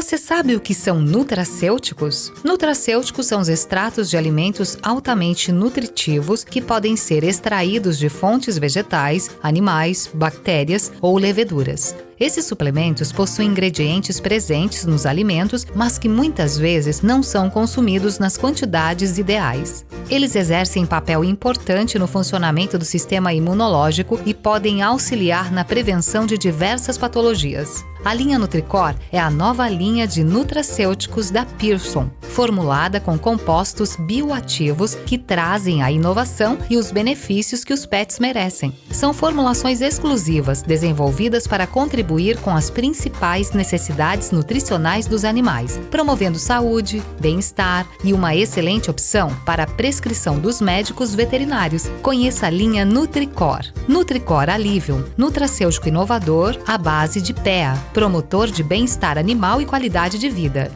Você sabe o que são nutracêuticos? Nutracêuticos são os extratos de alimentos altamente nutritivos que podem ser extraídos de fontes vegetais, animais, bactérias ou leveduras. Esses suplementos possuem ingredientes presentes nos alimentos, mas que muitas vezes não são consumidos nas quantidades ideais. Eles exercem papel importante no funcionamento do sistema imunológico e podem auxiliar na prevenção de diversas patologias. A linha Nutricor é a nova linha de nutracêuticos da Pearson, formulada com compostos bioativos que trazem a inovação e os benefícios que os pets merecem. São formulações exclusivas, desenvolvidas para contribuir com as principais necessidades nutricionais dos animais, promovendo saúde, bem-estar e uma excelente opção para a prescrição dos médicos veterinários. Conheça a linha Nutricor. Nutricor Alivium, nutracêutico inovador à base de PEA, promotor de bem-estar animal e qualidade de vida.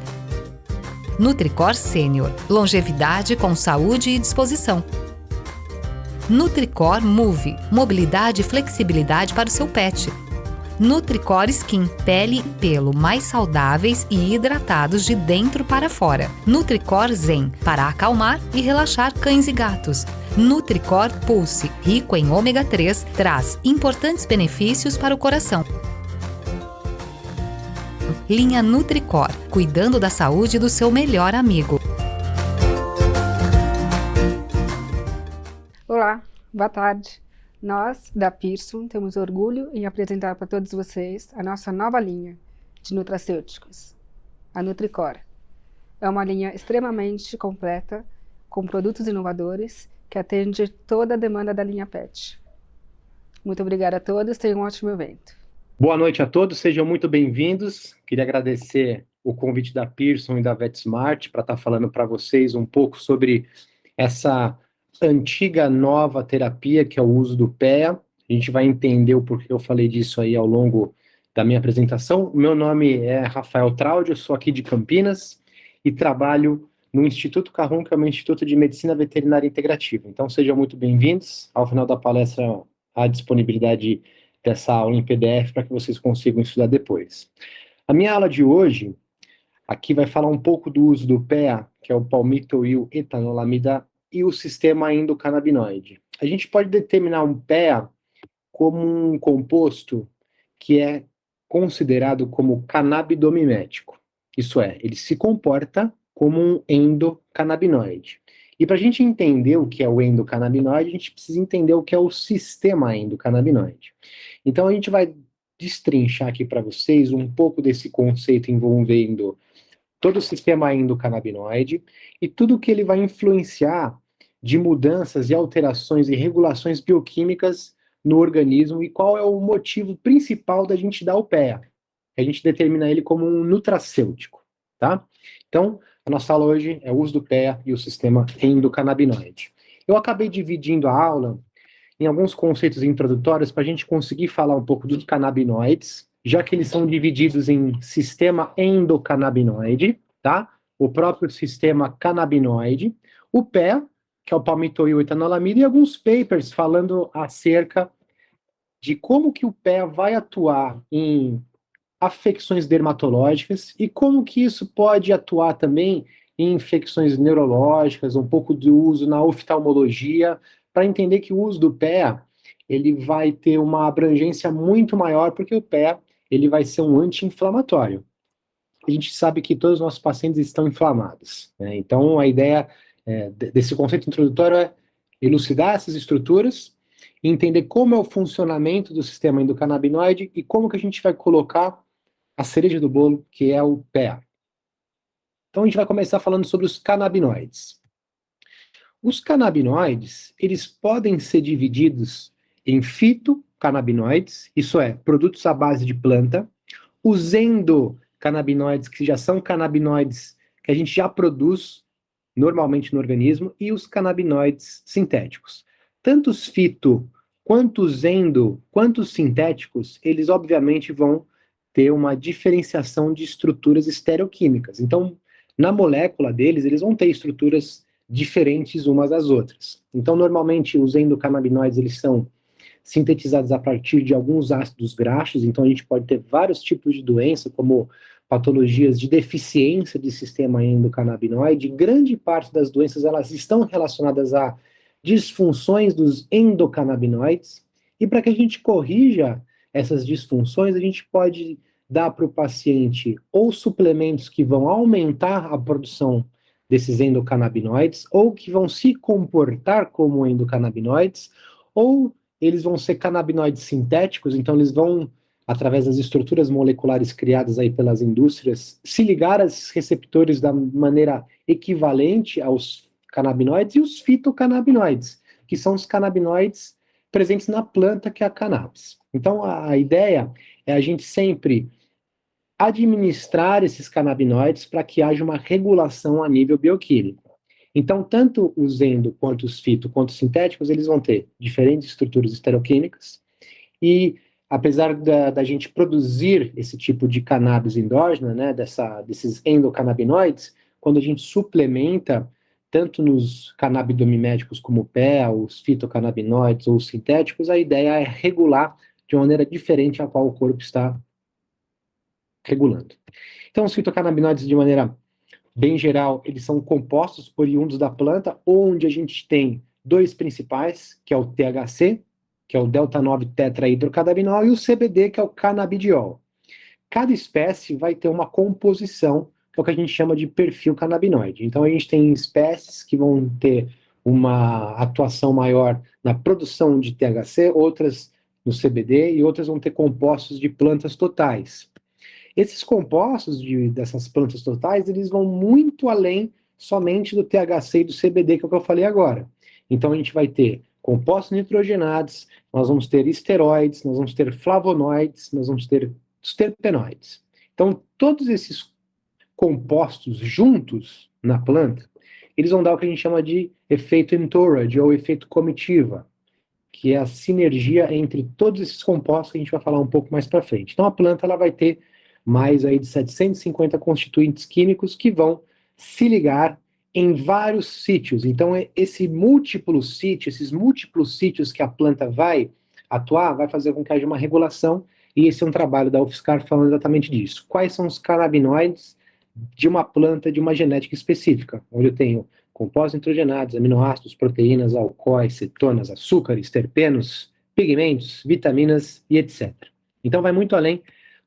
Nutricor Sênior, longevidade com saúde e disposição. Nutricor Move, mobilidade e flexibilidade para o seu pet. Nutricor Skin, pele e pelo mais saudáveis e hidratados de dentro para fora. Nutricor Zen, para acalmar e relaxar cães e gatos. Nutricor Pulse, rico em ômega 3, traz importantes benefícios para o coração. Linha Nutricor, cuidando da saúde do seu melhor amigo. Olá, boa tarde. Nós, da Pearson, temos orgulho em apresentar para todos vocês a nossa nova linha de nutracêuticos, a Nutricor. É uma linha extremamente completa, com produtos inovadores, que atende toda a demanda da linha PET. Muito obrigada a todos, tenham um ótimo evento. Boa noite a todos, sejam muito bem-vindos. Queria agradecer o convite da Pearson e da VetSmart para estar falando para vocês um pouco sobre essa antiga nova terapia que é o uso do PEA. A gente vai entender o porquê eu falei disso aí ao longo da minha apresentação. O meu nome é Rafael Traudio, eu sou aqui de Campinas e trabalho no Instituto Carrum, que é o meu Instituto de Medicina Veterinária Integrativa. Então sejam muito bem-vindos. Ao final da palestra, a disponibilidade dessa aula em PDF para que vocês consigam estudar depois. A minha aula de hoje, aqui vai falar um pouco do uso do PEA, que é o palmitoil etanolamida, e o sistema endocannabinoide. A gente pode determinar um PEA como um composto que é considerado como canabidomimético. Isso é, ele se comporta como um endocannabinoide. E para a gente entender o que é o endocannabinoide, a gente precisa entender o que é o sistema endocannabinoide. Então a gente vai destrinchar aqui para vocês um pouco desse conceito envolvendo todo o sistema endocannabinoide e tudo que ele vai influenciar de mudanças e alterações e regulações bioquímicas no organismo e qual é o motivo principal da gente dar o PEA. A gente determina ele como um nutracêutico, tá? Então, a nossa aula hoje é o uso do PEA e o sistema endocannabinoide. Eu acabei dividindo a aula em alguns conceitos introdutórios para a gente conseguir falar um pouco dos canabinoides, já que eles são divididos em sistema endocannabinoide, tá? O próprio sistema canabinoide, o PEA, que é o palmitoil etanolamida, e alguns papers falando acerca de como que o PEA vai atuar em afecções dermatológicas e como que isso pode atuar também em infecções neurológicas, um pouco do uso na oftalmologia, para entender que o uso do PEA ele vai ter uma abrangência muito maior, porque o PEA ele vai ser um anti-inflamatório. A gente sabe que todos os nossos pacientes estão inflamados, né? Então a ideia desse conceito introdutório é elucidar essas estruturas, entender como é o funcionamento do sistema endocannabinoide e como que a gente vai colocar a cereja do bolo, que é o PEA. Então a gente vai começar falando sobre os canabinoides. Os canabinoides, eles podem ser divididos em fitocannabinoides, isso é, produtos à base de planta, os endocannabinoides, que já são canabinoides que a gente já produz normalmente no organismo, e os canabinoides sintéticos. Tanto os fito, quanto os endo, quanto os sintéticos, eles obviamente vão ter uma diferenciação de estruturas estereoquímicas. Então, na molécula deles, eles vão ter estruturas diferentes umas das outras. Então, normalmente, os endocannabinoides, eles são sintetizados a partir de alguns ácidos graxos, então a gente pode ter vários tipos de doença, como patologias de deficiência de sistema endocannabinoide. Grande parte das doenças elas estão relacionadas a disfunções dos endocannabinoides, e para que a gente corrija essas disfunções, a gente pode dar para o paciente ou suplementos que vão aumentar a produção desses endocannabinoides, ou que vão se comportar como endocannabinoides, ou eles vão ser canabinoides sintéticos, então eles vão, através das estruturas moleculares criadas aí pelas indústrias, se ligar a esses receptores da maneira equivalente aos canabinoides e os fitocannabinoides, que são os canabinoides presentes na planta, que é a cannabis. Então, a ideia é a gente sempre administrar esses canabinoides para que haja uma regulação a nível bioquímico. Então, tanto os endo, quanto os fito, quanto os sintéticos, eles vão ter diferentes estruturas estereoquímicas, e apesar da gente produzir esse tipo de cannabis endógena, né, desses endocannabinoides, quando a gente suplementa, tanto nos canabidomiméticos como o pé, os fitocannabinoides ou os sintéticos, a ideia é regular de uma maneira diferente a qual o corpo está regulando. Então, os fitocannabinoides, de maneira bem geral, eles são compostos oriundos da planta, onde a gente tem dois principais, que é o THC, que é o delta-9-tetrahidrocannabinol, e o CBD, que é o canabidiol. Cada espécie vai ter uma composição, que é o que a gente chama de perfil canabinoide. Então, a gente tem espécies que vão ter uma atuação maior na produção de THC, outras no CBD, e outras vão ter compostos de plantas totais. Esses compostos dessas plantas totais, eles vão muito além somente do THC e do CBD, que é o que eu falei agora. Então, a gente vai ter compostos nitrogenados, nós vamos ter esteroides, nós vamos ter flavonoides, nós vamos ter os terpenoides. Então, todos esses compostos juntos na planta, eles vão dar o que a gente chama de efeito entourage, ou efeito comitiva, que é a sinergia entre todos esses compostos que a gente vai falar um pouco mais para frente. Então, a planta ela vai ter mais aí de 750 constituintes químicos que vão se ligar em vários sítios. Então, esses múltiplos sítios que a planta vai atuar, vai fazer com que haja uma regulação, e esse é um trabalho da UFSCar falando exatamente disso. Quais são os canabinoides de uma planta, de uma genética específica, onde eu tenho compostos nitrogenados, aminoácidos, proteínas, alcoóis, cetonas, açúcares, terpenos, pigmentos, vitaminas e etc. Então, vai muito além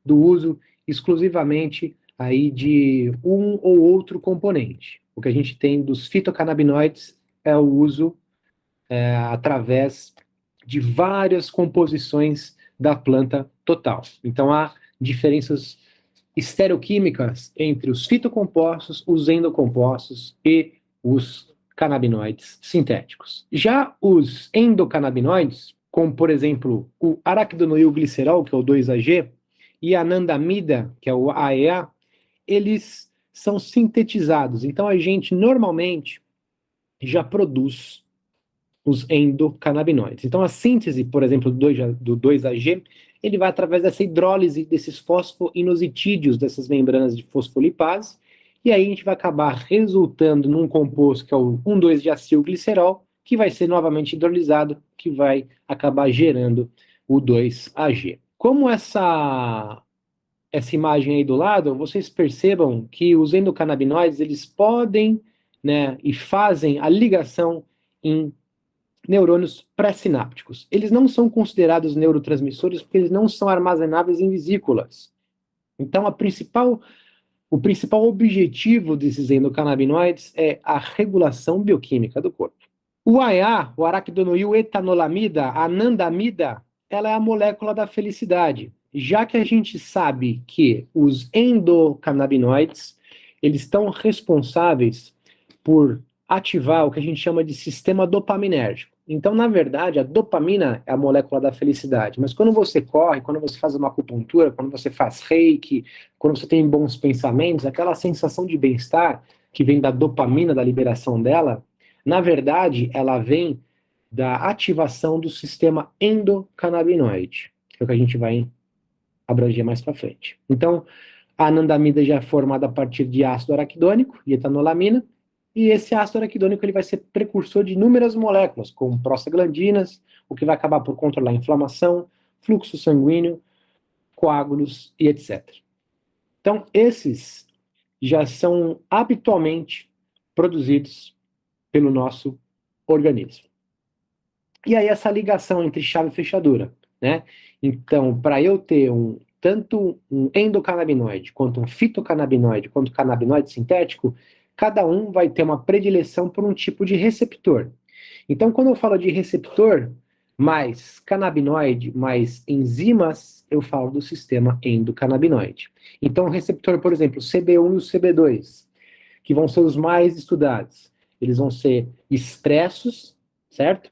do uso exclusivamente aí de um ou outro componente. O que a gente tem dos fitocannabinoides é o uso através de várias composições da planta total. Então, há diferenças estereoquímicas entre os fitocompostos, os endocompostos e os canabinoides sintéticos. Já os endocannabinoides, como por exemplo o araquidonoilglicerol, que é o 2-AG, e a anandamida, que é o AEA, eles são sintetizados. Então a gente normalmente já produz os endocannabinoides. Então a síntese, por exemplo, do 2-AG, ele vai através dessa hidrólise desses fosfoinositidídeos, dessas membranas de fosfolipase, e aí a gente vai acabar resultando num composto que é o 1,2-diacilglicerol, que vai ser novamente hidrolisado, que vai acabar gerando o 2-AG. Como essa imagem aí do lado, vocês percebam que os endocannabinoides, eles podem, né, e fazem a ligação em neurônios pré-sinápticos. Eles não são considerados neurotransmissores porque eles não são armazenáveis em vesículas. Então, o principal objetivo desses endocannabinoides é a regulação bioquímica do corpo. O AEA, o araquidonoil-etanolamida, a anandamida, ela é a molécula da felicidade. Já que a gente sabe que os endocannabinoides, eles estão responsáveis por ativar o que a gente chama de sistema dopaminérgico. Então, na verdade, a dopamina é a molécula da felicidade, mas quando você corre, quando você faz uma acupuntura, quando você faz reiki, quando você tem bons pensamentos, aquela sensação de bem-estar que vem da dopamina, da liberação dela, na verdade, ela vem da ativação do sistema endocannabinoide, que é o que a gente vai abranger mais para frente. Então, a anandamida já é formada a partir de ácido araquidônico e etanolamina, e esse ácido araquidônico ele vai ser precursor de inúmeras moléculas, como prostaglandinas, o que vai acabar por controlar a inflamação, fluxo sanguíneo, coágulos e etc. Então, esses já são habitualmente produzidos pelo nosso organismo. E aí essa ligação entre chave e fechadura, né? Então, para eu ter tanto um endocannabinoide, quanto um fitocannabinoide, quanto um canabinoide sintético, cada um vai ter uma predileção por um tipo de receptor. Então, quando eu falo de receptor, mais canabinoide, mais enzimas, eu falo do sistema endocannabinoide. Então, o receptor, por exemplo, o CB1 e o CB2, que vão ser os mais estudados, eles vão ser expressos, certo?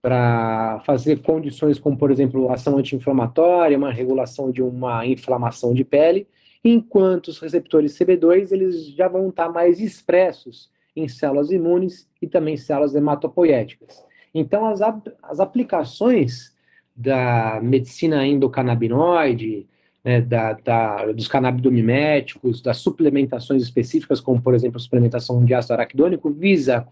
Para fazer condições como, por exemplo, ação anti-inflamatória, uma regulação de uma inflamação de pele, enquanto os receptores CB2, eles já vão estar mais expressos em células imunes e também células hematopoéticas. Então, as aplicações da medicina endocannabinoide, né, dos canabidomiméticos, das suplementações específicas, como, por exemplo, a suplementação de ácido araquidônico, visa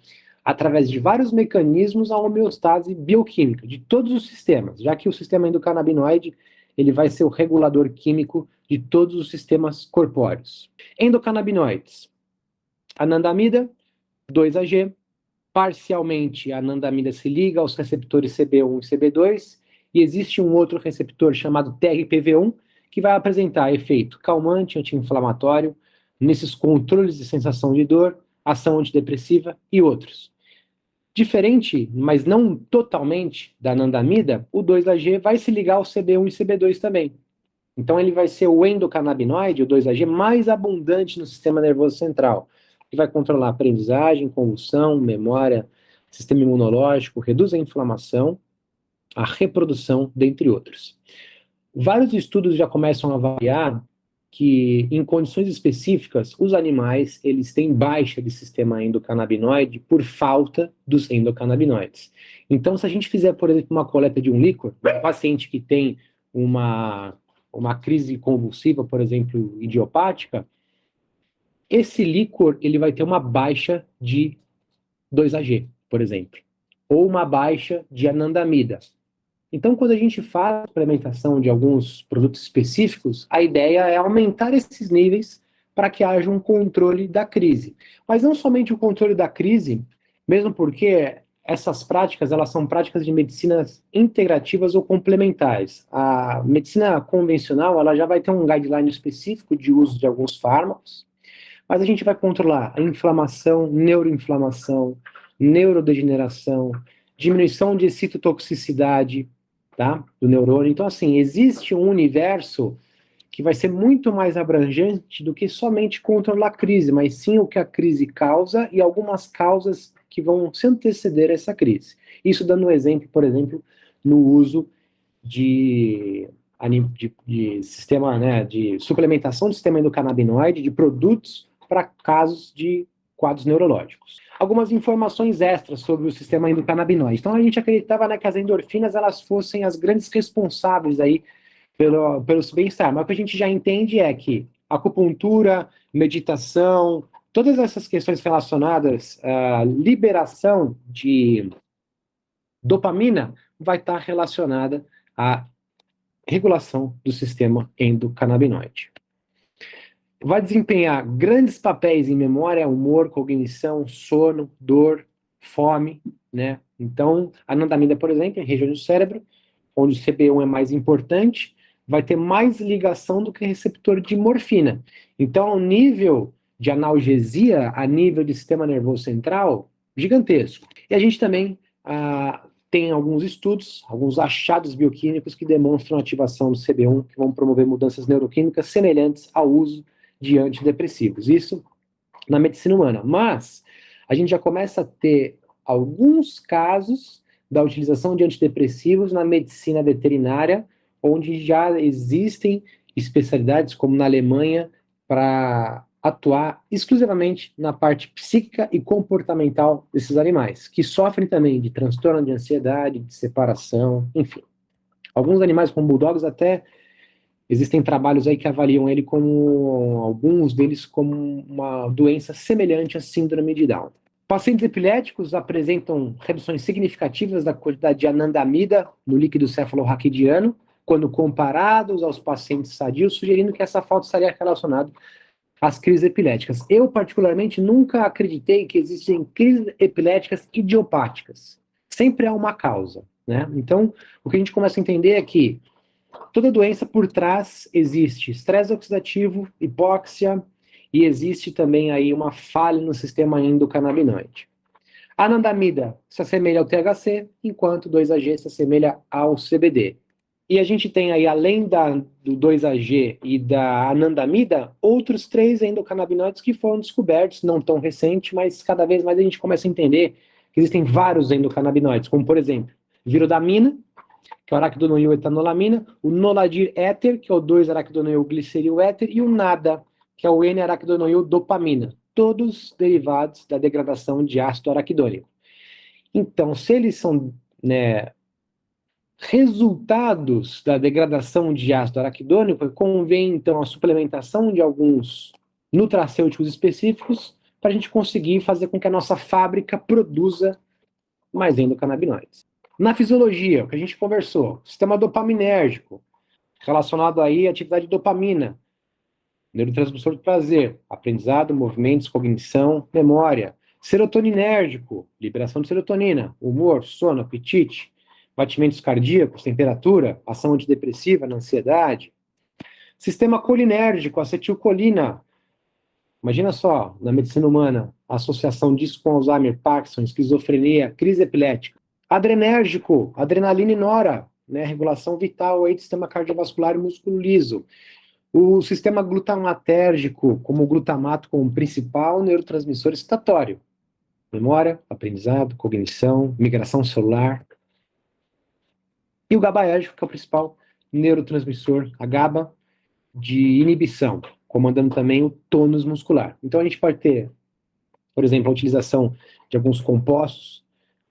através de vários mecanismos, a homeostase bioquímica de todos os sistemas, já que o sistema endocannabinoide ele vai ser o regulador químico de todos os sistemas corpóreos. Endocannabinoides, anandamida, 2-AG, parcialmente a anandamida se liga aos receptores CB1 e CB2, e existe um outro receptor chamado TRPV1, que vai apresentar efeito calmante, anti-inflamatório, nesses controles de sensação de dor, ação antidepressiva e outros. Diferente, mas não totalmente, da anandamida, o 2-AG vai se ligar ao CB1 e CB2 também. Então ele vai ser o endocannabinoide, o 2-AG, mais abundante no sistema nervoso central, que vai controlar a aprendizagem, convulsão, memória, sistema imunológico, reduz a inflamação, a reprodução, dentre outros. Vários estudos já começam a avaliar que, em condições específicas, os animais eles têm baixa de sistema endocannabinoide por falta dos endocannabinoides. Então, se a gente fizer, por exemplo, uma coleta de um líquor, um paciente que tem uma crise convulsiva, por exemplo, idiopática, esse líquor ele vai ter uma baixa de 2-AG, por exemplo, ou uma baixa de anandamida. Então, quando a gente faz a implementação de alguns produtos específicos, a ideia é aumentar esses níveis para que haja um controle da crise. Mas não somente o controle da crise, mesmo porque essas práticas, elas são práticas de medicinas integrativas ou complementares. A medicina convencional, ela já vai ter um guideline específico de uso de alguns fármacos, mas a gente vai controlar a inflamação, neuroinflamação, neurodegeneração, diminuição de citotoxicidade, tá, do neurônio. Então, assim, existe um universo que vai ser muito mais abrangente do que somente controlar a crise, mas sim o que a crise causa e algumas causas que vão se anteceder a essa crise. Isso dando um exemplo, por exemplo, no uso de sistema, né, de suplementação do sistema endocannabinoide, de produtos para casos de quadros neurológicos. Algumas informações extras sobre o sistema endocannabinoide. Então, a gente acreditava, né, que as endorfinas elas fossem as grandes responsáveis aí pelo bem-estar, mas o que a gente já entende é que acupuntura, meditação, todas essas questões relacionadas à liberação de dopamina vai estar relacionada à regulação do sistema endocannabinoide. Vai desempenhar grandes papéis em memória, humor, cognição, sono, dor, fome, né? Então, a anandamida, por exemplo, em região do cérebro, onde o CB1 é mais importante, vai ter mais ligação do que receptor de morfina. Então, o nível de analgesia a nível de sistema nervoso central, gigantesco. E a gente também tem alguns estudos, alguns achados bioquímicos que demonstram a ativação do CB1, que vão promover mudanças neuroquímicas semelhantes ao uso de antidepressivos. Isso na medicina humana. Mas a gente já começa a ter alguns casos da utilização de antidepressivos na medicina veterinária, onde já existem especialidades, como na Alemanha, para atuar exclusivamente na parte psíquica e comportamental desses animais, que sofrem também de transtorno de ansiedade, de separação, enfim. Alguns animais, como bulldogs, até existem trabalhos aí que avaliam ele como, alguns deles, como uma doença semelhante à síndrome de Down. Pacientes epiléticos apresentam reduções significativas da quantidade de anandamida no líquido cefalorraquidiano, quando comparados aos pacientes sadios, sugerindo que essa falta estaria relacionada às crises epiléticas. Eu, particularmente, nunca acreditei que existem crises epiléticas idiopáticas. Sempre há uma causa, né? Então, o que a gente começa a entender é que toda doença por trás existe estresse oxidativo, hipóxia, e existe também aí uma falha no sistema endocannabinoide. A anandamida se assemelha ao THC, enquanto o 2-AG se assemelha ao CBD. E a gente tem aí, além do 2-AG e da anandamida, outros 3 endocannabinoides que foram descobertos, não tão recente, mas cada vez mais a gente começa a entender que existem vários endocannabinoides, como por exemplo, virodamina, que é o araquidonoil etanolamina, o noladir éter, que é o 2-araquidonoil gliceril éter, e o NADA, que é o N-araquidonoil dopamina, todos derivados da degradação de ácido araquidônico. Então, se eles são, né, resultados da degradação de ácido araquidônico, convém, então, a suplementação de alguns nutracêuticos específicos para a gente conseguir fazer com que a nossa fábrica produza mais endocannabinoides. Na fisiologia, o que a gente conversou, sistema dopaminérgico, relacionado aí à atividade de dopamina, neurotransmissor do prazer, aprendizado, movimentos, cognição, memória. Serotoninérgico, liberação de serotonina, humor, sono, apetite, batimentos cardíacos, temperatura, ação antidepressiva na ansiedade. Sistema colinérgico, acetilcolina. Imagina só, na medicina humana, a associação disso com Alzheimer, Parkinson, esquizofrenia, crise epilética. Adrenérgico, adrenalina e nora, né, regulação vital aí do sistema cardiovascular e músculo liso. O sistema glutamatérgico, como o glutamato como principal neurotransmissor excitatório. Memória, aprendizado, cognição, migração celular. E o GABAérgico, que é o principal neurotransmissor, a GABA, de inibição, comandando também o tônus muscular. Então a gente pode ter, por exemplo, a utilização de alguns compostos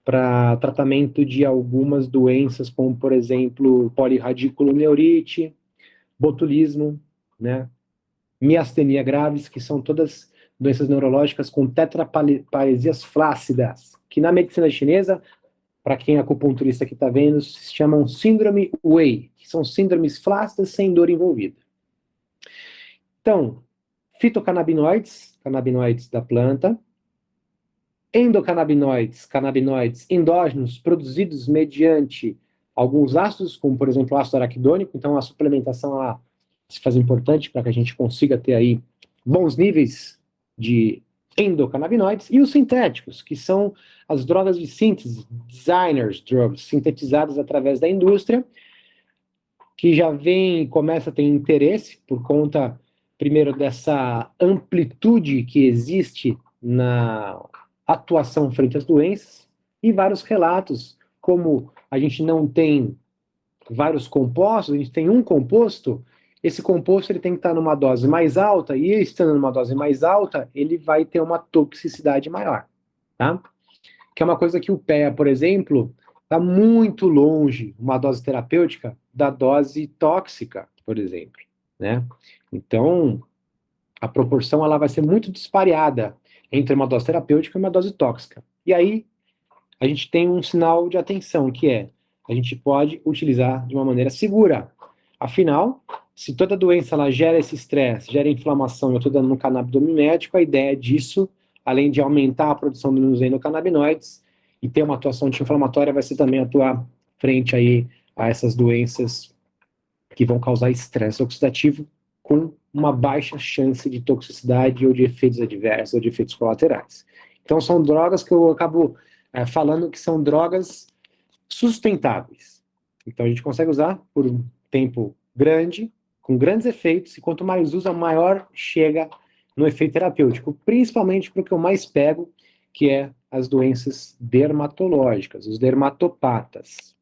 para tratamento de algumas doenças, como, por exemplo, polirradiculoneurite, botulismo, né? Miastenia graves, que são todas doenças neurológicas com tetraparesias flácidas, que na medicina chinesa, para quem é acupunturista que está vendo, se chamam síndrome Wei, que são síndromes flácidas sem dor envolvida. Então, fitocannabinoides, canabinoides da planta, endocannabinoides, canabinoides endógenos produzidos mediante alguns ácidos, como por exemplo o ácido araquidônico. Então a suplementação ela se faz importante para que a gente consiga ter aí bons níveis de endocannabinoides, e os sintéticos, que são as drogas de síntese, designers drugs, sintetizadas através da indústria, que já vem e começa a ter interesse por conta, primeiro, dessa amplitude que existe na atuação frente às doenças, e vários relatos, como a gente não tem vários compostos, a gente tem um composto, esse composto ele tem que estar numa dose mais alta, e estando numa dose mais alta, ele vai ter uma toxicidade maior, tá? Que é uma coisa que o PEA, por exemplo, está muito longe, uma dose terapêutica, da dose tóxica, por exemplo, né? Então, a proporção ela vai ser muito dispareada entre uma dose terapêutica e uma dose tóxica. E aí, a gente tem um sinal de atenção, que é, a gente pode utilizar de uma maneira segura. Afinal, se toda doença ela gera esse estresse, gera inflamação, eu estou dando um canabinoide médico, a ideia disso, além de aumentar a produção dos endocannabinoides e ter uma atuação anti-inflamatória, vai ser também atuar frente aí a essas doenças que vão causar estresse oxidativo com uma baixa chance de toxicidade ou de efeitos adversos ou de efeitos colaterais. Então são drogas que eu acabo falando que são drogas sustentáveis. Então a gente consegue usar por um tempo grande, com grandes efeitos, e quanto mais usa, maior chega no efeito terapêutico, principalmente para o que eu mais pego, que é as doenças dermatológicas, os dermatopatas.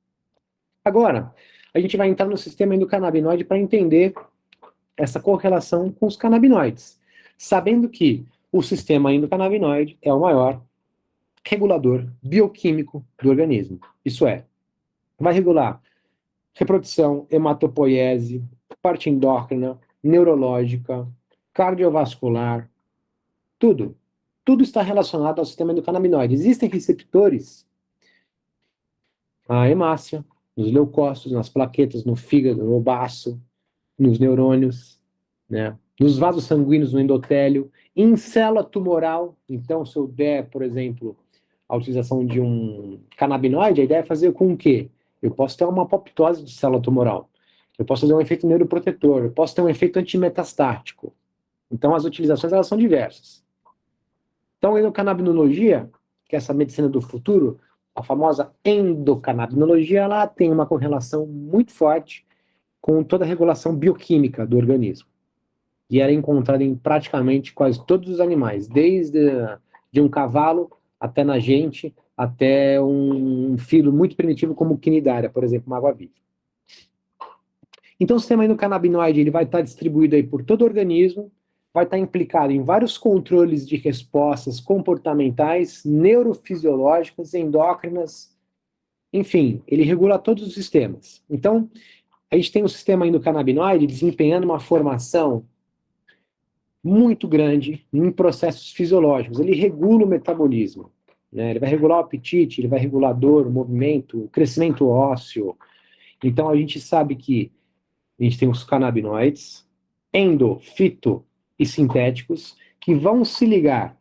Agora, a gente vai entrar no sistema endocannabinoide para entender essa correlação com os canabinoides, sabendo que o sistema endocannabinoide é o maior regulador bioquímico do organismo. Isso é, vai regular reprodução, hematopoiese, parte endócrina, neurológica, cardiovascular, tudo. Tudo está relacionado ao sistema endocannabinoide. Existem receptores, a hemácia, nos leucócitos, nas plaquetas, no fígado, no baço, nos neurônios, né? Nos vasos sanguíneos, no endotélio, em célula tumoral. Então, se eu der, por exemplo, a utilização de um canabinoide, a ideia é fazer com o quê? Eu posso ter uma apoptose de célula tumoral, eu posso fazer um efeito neuroprotetor, eu posso ter um efeito antimetastático. Então, as utilizações, elas são diversas. Então, a endocannabinologia, que é essa medicina do futuro, a famosa endocannabinologia, ela tem uma correlação muito forte com toda a regulação bioquímica do organismo. E ela é encontrada em praticamente quase todos os animais, desde de um cavalo até na gente, até um filo muito primitivo como o quinidária, por exemplo, uma água-viva. Então, o sistema endocannabinoide ele vai estar distribuído aí por todo o organismo, vai estar implicado em vários controles de respostas comportamentais, neurofisiológicas, endócrinas, enfim, ele regula todos os sistemas. Então, a gente tem o sistema endocannabinoide desempenhando uma formação muito grande em processos fisiológicos. Ele regula o metabolismo, né? Ele vai regular o apetite, ele vai regular a dor, o movimento, o crescimento ósseo. Então, a gente sabe que a gente tem os canabinoides, endo, fito e sintéticos, que vão se ligar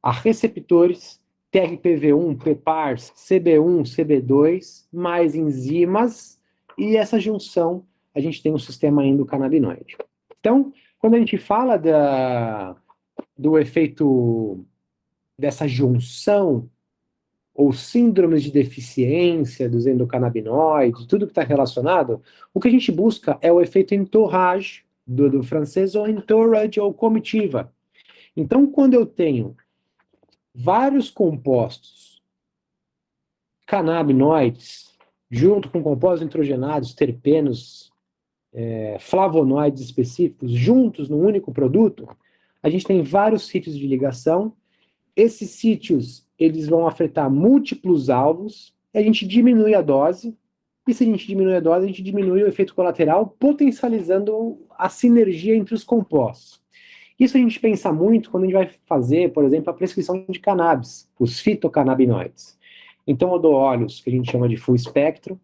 a receptores, TRPV1, PPARs, CB1, CB2, mais enzimas, e essa junção, a gente tem um sistema endocannabinoide. Então, quando a gente fala do efeito dessa junção, ou síndromes de deficiência dos endocannabinoides, tudo que está relacionado, o que a gente busca é o efeito entourage, do francês, ou entourage, ou comitiva. Então, quando eu tenho vários compostos canabinoides, junto com compostos nitrogenados, terpenos, flavonoides específicos, juntos num único produto, a gente tem vários sítios de ligação. Esses sítios, eles vão afetar múltiplos alvos, a gente diminui a dose, e se a gente diminui a dose, a gente diminui o efeito colateral, potencializando a sinergia entre os compostos. Isso a gente pensa muito quando a gente vai fazer, por exemplo, a prescrição de cannabis, os fitocannabinoides. Então eu dou óleos, que a gente chama de full espectro,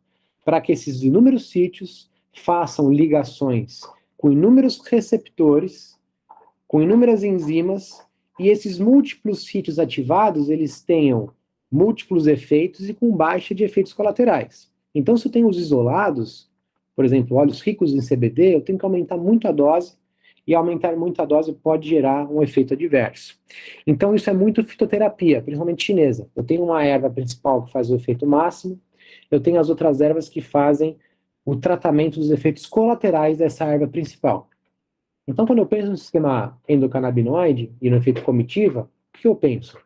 para que esses inúmeros sítios façam ligações com inúmeros receptores, com inúmeras enzimas, e esses múltiplos sítios ativados, eles tenham múltiplos efeitos e com baixa de efeitos colaterais. Então, se eu tenho os isolados, por exemplo, óleos ricos em CBD, eu tenho que aumentar muito a dose, e aumentar muito a dose pode gerar um efeito adverso. Então, isso é muito fitoterapia, principalmente chinesa. Eu tenho uma erva principal que faz o efeito máximo, eu tenho as outras ervas que fazem o tratamento dos efeitos colaterais dessa erva principal. Então, quando eu penso no sistema endocannabinoide e no efeito comitiva, o que eu penso?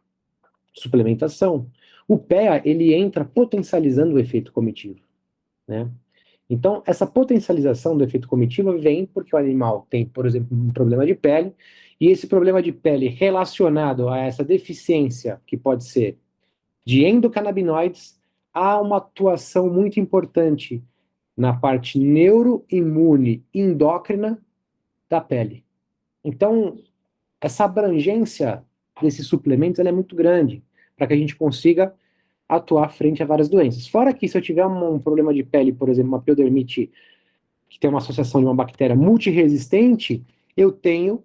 Suplementação. O PEA, ele entra potencializando o efeito comitivo, né? Então, essa potencialização do efeito comitivo vem porque o animal tem, por exemplo, um problema de pele, e esse problema de pele relacionado a essa deficiência, que pode ser de endocannabinoides, há uma atuação muito importante na parte neuroimune endócrina da pele. Então, essa abrangência desses suplementos ela é muito grande, para que a gente consiga atuar frente a várias doenças. Fora que, se eu tiver um problema de pele, por exemplo, uma piodermite, que tem uma associação de uma bactéria multiresistente, eu tenho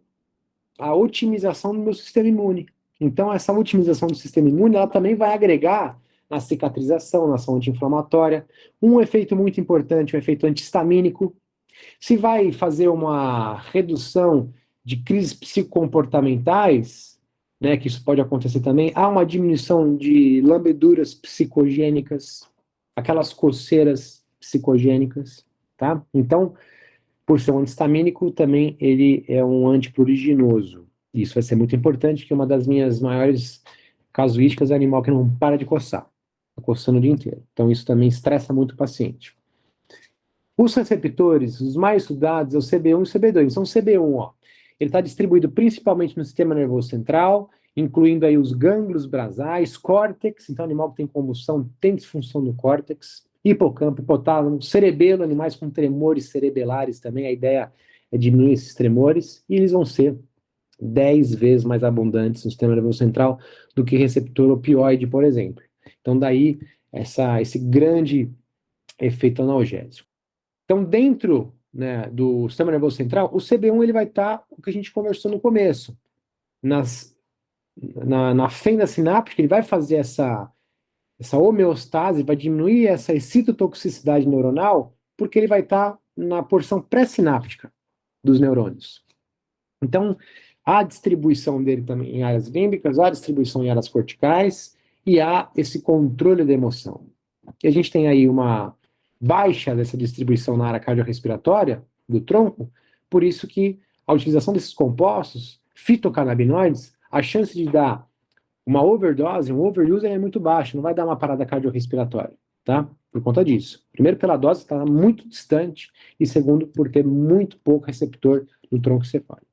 a otimização do meu sistema imune. Então, essa otimização do sistema imune, ela também vai agregar na cicatrização, na ação anti-inflamatória, um efeito muito importante, um efeito antihistamínico. Se vai fazer uma redução de crises psicocomportamentais, né, que isso pode acontecer também, há uma diminuição de lambeduras psicogênicas, aquelas coceiras psicogênicas, tá? Então, por ser um antihistamínico, também ele é um antipruriginoso. Isso vai ser muito importante, que é uma das minhas maiores casuísticas é animal que não para de coçar, tá coçando o dia inteiro. Então, isso também estressa muito o paciente. Os receptores, os mais estudados, é o CB1 e o CB2. Então, o CB1, ó, ele está distribuído principalmente no sistema nervoso central, incluindo aí os gânglios basais, córtex, então animal que tem convulsão tem disfunção do córtex, hipocampo, hipotálamo, cerebelo, animais com tremores cerebelares também, a ideia é diminuir esses tremores, e eles vão ser 10 vezes mais abundantes no sistema nervoso central do que receptor opioide, por exemplo. Então daí, esse grande efeito analgésico. Então, dentro, né, do sistema nervoso central, o CB1 ele vai estar, o que a gente conversou no começo, na fenda sináptica, ele vai fazer essa homeostase, vai diminuir essa excitotoxicidade neuronal, porque ele vai estar na porção pré-sináptica dos neurônios. Então, há distribuição dele também em áreas límbicas, há distribuição em áreas corticais, e há esse controle da emoção. E a gente tem aí uma baixa dessa distribuição na área cardiorrespiratória do tronco, por isso que a utilização desses compostos fitocannabinoides, a chance de dar uma overdose, um overuse é muito baixo, não vai dar uma parada cardiorrespiratória, tá? Por conta disso. Primeiro, pela dose está muito distante, e segundo, por ter muito pouco receptor no tronco cefálico.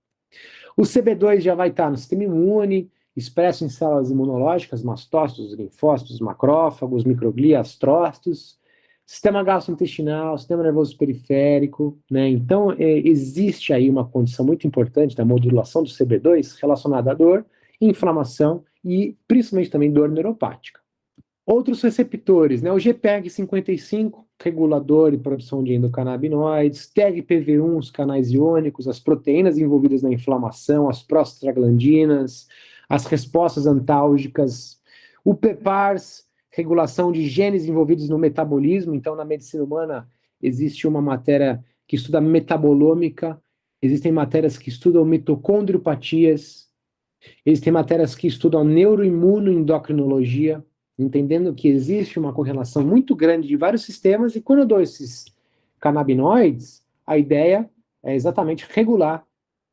O CB2 já vai estar no sistema imune, expresso em células imunológicas, mastócitos, linfócitos, macrófagos, microglia, astrócitos, sistema gastrointestinal, sistema nervoso periférico, né? Então, existe aí uma condição muito importante da modulação do CB2 relacionada à dor, inflamação e principalmente também dor neuropática. Outros receptores, né? O GPEG55, regulador e produção de endocannabinoides, TEG-PV1, os canais iônicos, as proteínas envolvidas na inflamação, as prostaglandinas, as respostas antálgicas, o PPARs, regulação de genes envolvidos no metabolismo. Então, na medicina humana, existe uma matéria que estuda metabolômica, existem matérias que estudam mitocondriopatias, existem matérias que estudam neuroimunoendocrinologia, entendendo que existe uma correlação muito grande de vários sistemas, e quando eu dou esses canabinoides, a ideia é exatamente regular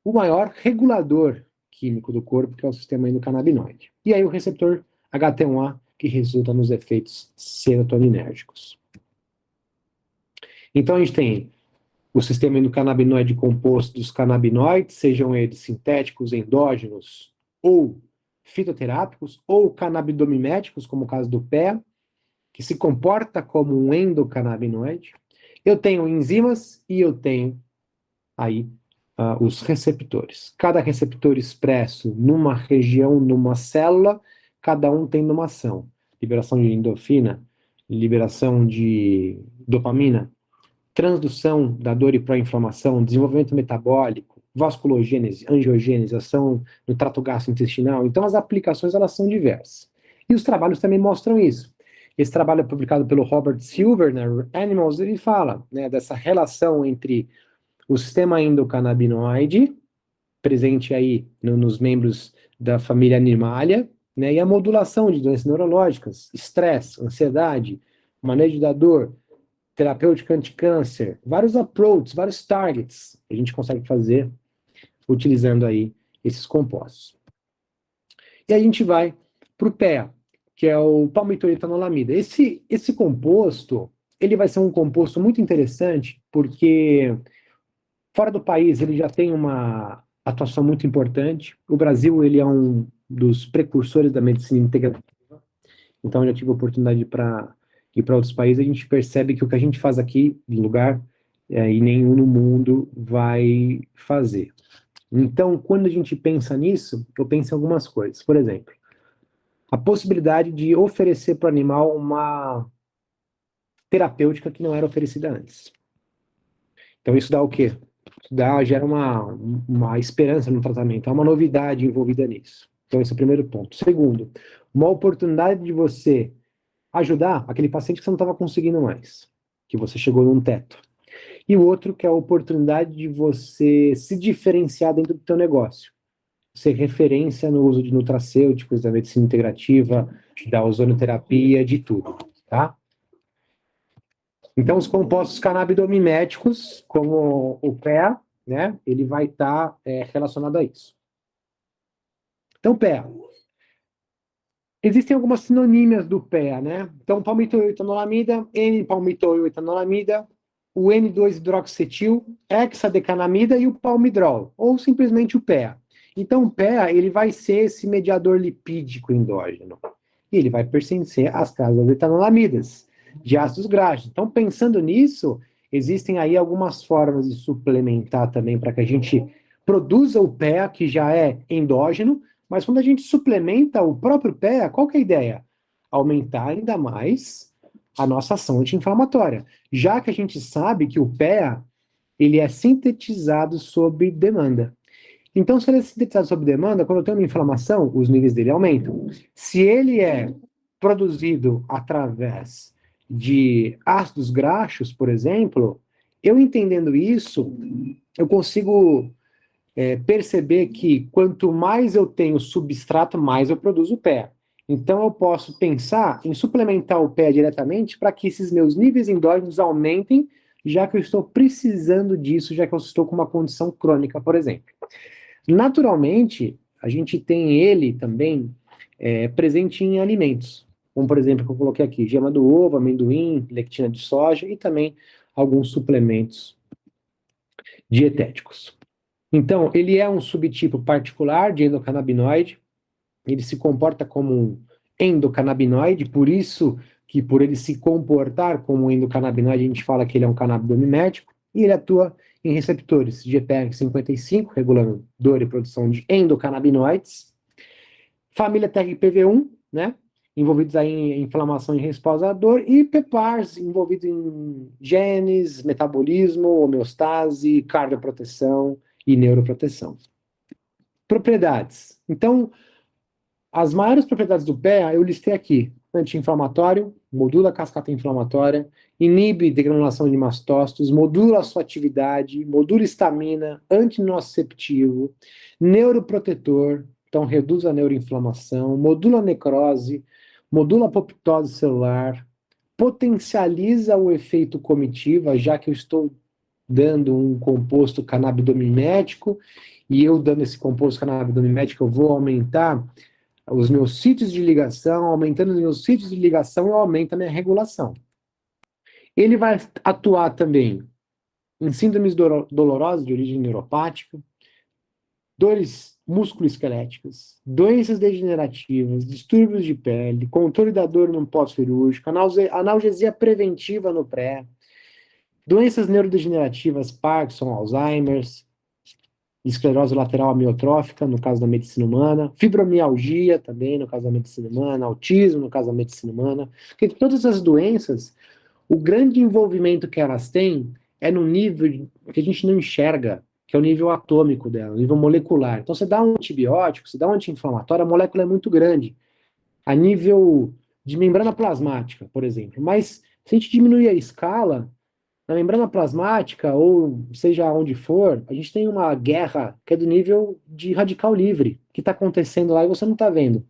o maior regulador químico do corpo, que é o sistema endocannabinoide. E aí o receptor HT1A, que resulta nos efeitos serotoninérgicos. Então a gente tem o sistema endocannabinoide composto dos canabinoides, sejam eles sintéticos, endógenos ou fitoterápicos, ou canabidomiméticos, como o caso do PEA, que se comporta como um endocannabinoide. Eu tenho enzimas e eu tenho aí os receptores. Cada receptor expresso numa região, numa célula, cada um tem uma ação. Liberação de endorfina, liberação de dopamina, transdução da dor e pró-inflamação, desenvolvimento metabólico, vasculogênese, angiogênese, ação no trato gastrointestinal. Então, as aplicações, elas são diversas. E os trabalhos também mostram isso. Esse trabalho é publicado pelo Robert Silver, né, Animals, ele fala, né, dessa relação entre o sistema endocannabinoide, presente aí nos membros da família Animalia, né, e a modulação de doenças neurológicas, estresse, ansiedade, manejo da dor, terapêutica anti-câncer, vários approaches, vários targets a gente consegue fazer utilizando aí esses compostos. E a gente vai para o PEA, que é o palmitoetanolamida. Esse composto, ele vai ser um composto muito interessante, porque fora do país ele já tem uma atuação muito importante. O Brasil, ele é um dos precursores da medicina integrativa, então eu já tive a oportunidade para ir para outros países. A gente percebe que o que a gente faz aqui no lugar, e nenhum no mundo vai fazer. Então, quando a gente pensa nisso, eu penso em algumas coisas. Por exemplo, a possibilidade de oferecer para o animal uma terapêutica que não era oferecida antes. Então, isso dá o quê? Gera uma esperança no tratamento, há uma novidade envolvida nisso. Então, esse é o primeiro ponto. Segundo, uma oportunidade de você ajudar aquele paciente que você não estava conseguindo mais, que você chegou num teto. E o outro, que é a oportunidade de você se diferenciar dentro do teu negócio. Ser referência no uso de nutracêuticos, da medicina integrativa, da ozonoterapia, de tudo, tá? Então, os compostos canabidomiméticos, como o PEA, né, ele vai estar relacionado a isso. Então, PEA. Existem algumas sinonímias do PEA, né? Então, palmitoetanolamida, N-palmitoetanolamida, o N2-hidroxetil, hexadecanamida e o palmidrol, ou simplesmente o PEA. Então, o PEA, ele vai ser esse mediador lipídico endógeno. E ele vai pertencer às casas etanolamidas, de ácidos graxos. Então, pensando nisso, existem aí algumas formas de suplementar também para que a gente produza o PEA, que já é endógeno, mas quando a gente suplementa o próprio PEA, qual que é a ideia? Aumentar ainda mais a nossa ação anti-inflamatória, já que a gente sabe que o PEA ele é sintetizado sob demanda. Então, se ele é sintetizado sob demanda, quando eu tenho uma inflamação, os níveis dele aumentam. Se ele é produzido através de ácidos graxos, por exemplo, eu entendendo isso, eu consigo perceber que quanto mais eu tenho substrato, mais eu produzo PEA. Então, eu posso pensar em suplementar o PEA diretamente para que esses meus níveis endógenos aumentem, já que eu estou precisando disso, já que eu estou com uma condição crônica, por exemplo. Naturalmente, a gente tem ele também presente em alimentos, como por exemplo, que eu coloquei aqui, gema do ovo, amendoim, lectina de soja e também alguns suplementos dietéticos. Então, ele é um subtipo particular de endocannabinoide, ele se comporta como um endocannabinoide, por isso que por ele se comportar como um endocannabinoide, a gente fala que ele é um canabidomimético, e ele atua em receptores GPR55, regulando dor e produção de endocannabinoides, família TRPV1, né, envolvidos aí em inflamação e resposta à dor, e PPARs, envolvidos em genes, metabolismo, homeostase, cardioproteção e neuroproteção. Propriedades. Então, as maiores propriedades do PEA eu listei aqui: anti-inflamatório, modula a cascata inflamatória, inibe degranulação de mastócitos, modula a sua atividade, modula estamina, antinociceptivo, neuroprotetor, então reduz a neuroinflamação, modula a necrose, modula a apoptose celular, potencializa o efeito comitiva, já que eu estou dando um composto canabidomimético, e eu dando esse composto canabidomimético, eu vou aumentar os meus sítios de ligação, aumentando os meus sítios de ligação, eu aumento a minha regulação. Ele vai atuar também em síndromes dolorosas de origem neuropática, dores musculoesqueléticas, doenças degenerativas, distúrbios de pele, controle da dor no pós-cirúrgico, analgesia preventiva no pré, doenças neurodegenerativas, Parkinson, Alzheimer's, esclerose lateral amiotrófica, no caso da medicina humana, fibromialgia também, no caso da medicina humana, autismo, no caso da medicina humana. Porque todas as doenças, o grande envolvimento que elas têm é no nível que a gente não enxerga, que é o nível atômico dela, o nível molecular. Então, você dá um antibiótico, você dá um anti-inflamatório, a molécula é muito grande, a nível de membrana plasmática, por exemplo. Mas, se a gente diminuir a escala, na membrana plasmática, ou seja onde for, a gente tem uma guerra que é do nível de radical livre, que está acontecendo lá e você não está vendo.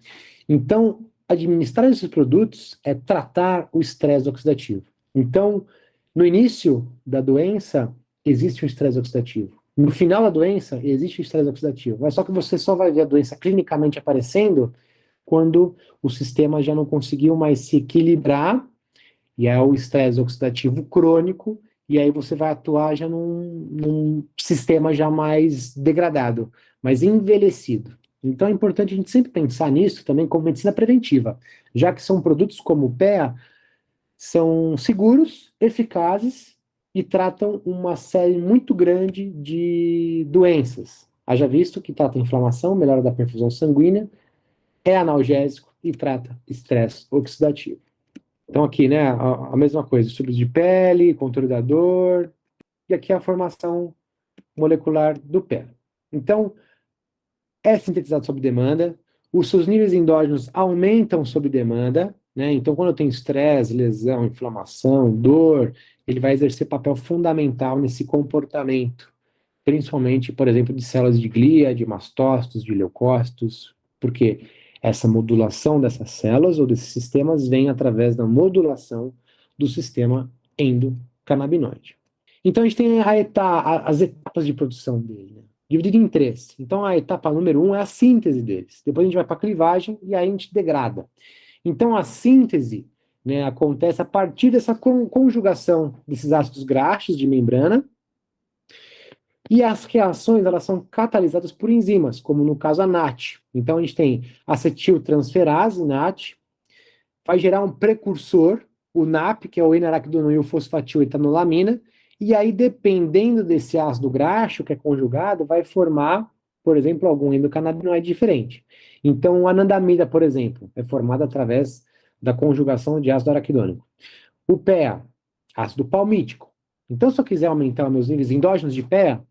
Então, administrar esses produtos é tratar o estresse oxidativo. Então, no início da doença, existe um estresse oxidativo. No final da doença, existe o estresse oxidativo. Mas só que você só vai ver a doença clinicamente aparecendo quando o sistema já não conseguiu mais se equilibrar, e é o estresse oxidativo crônico, e aí você vai atuar já num sistema já mais degradado, mais envelhecido. Então é importante a gente sempre pensar nisso também como medicina preventiva, já que são produtos como o PEA, são seguros, eficazes e tratam uma série muito grande de doenças. Haja visto que trata inflamação, melhora da perfusão sanguínea, é analgésico e trata estresse oxidativo. Então aqui, né, a mesma coisa, estudos de pele, controle da dor, e aqui a formação molecular do pé. Então, é sintetizado sob demanda, os seus níveis endógenos aumentam sob demanda, né, então quando eu tenho estresse, lesão, inflamação, dor, ele vai exercer papel fundamental nesse comportamento, principalmente, por exemplo, de células de glia, de mastócitos, de leucócitos, porque essa modulação dessas células ou desses sistemas vem através da modulação do sistema endocannabinoide. Então a gente tem as etapas de produção dele, né? Dividido em três. Então a etapa número 1 é a síntese deles. Depois a gente vai para a clivagem e aí a gente degrada. Então a síntese, né, acontece a partir dessa conjugação desses ácidos graxos de membrana. E as reações, elas são catalisadas por enzimas, como no caso a NAT. Então a gente tem acetiltransferase, NAT, vai gerar um precursor, o NAP, que é o N-araquidonoilfosfatioetanolamina, e aí dependendo desse ácido graxo que é conjugado, vai formar, por exemplo, algum endocannabinoide diferente. Então a anandamida, por exemplo, é formada através da conjugação de ácido araquidônico. O PEA, ácido palmítico. Então, se eu quiser aumentar os meus níveis endógenos de PEA,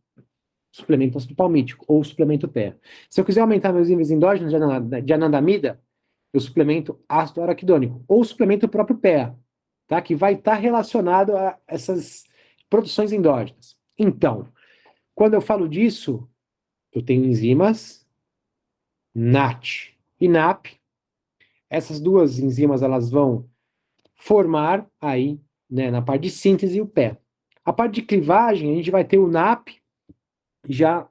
suplemento ácido palmítico ou suplemento PEA. Se eu quiser aumentar meus níveis endógenos de anandamida, eu suplemento ácido araquidônico ou suplemento o próprio PEA, tá? Que vai estar relacionado a essas produções endógenas. Então, quando eu falo disso, eu tenho enzimas NAT e NAP. Essas duas enzimas elas vão formar aí, né, na parte de síntese o PEA. A parte de clivagem, a gente vai ter o NAP já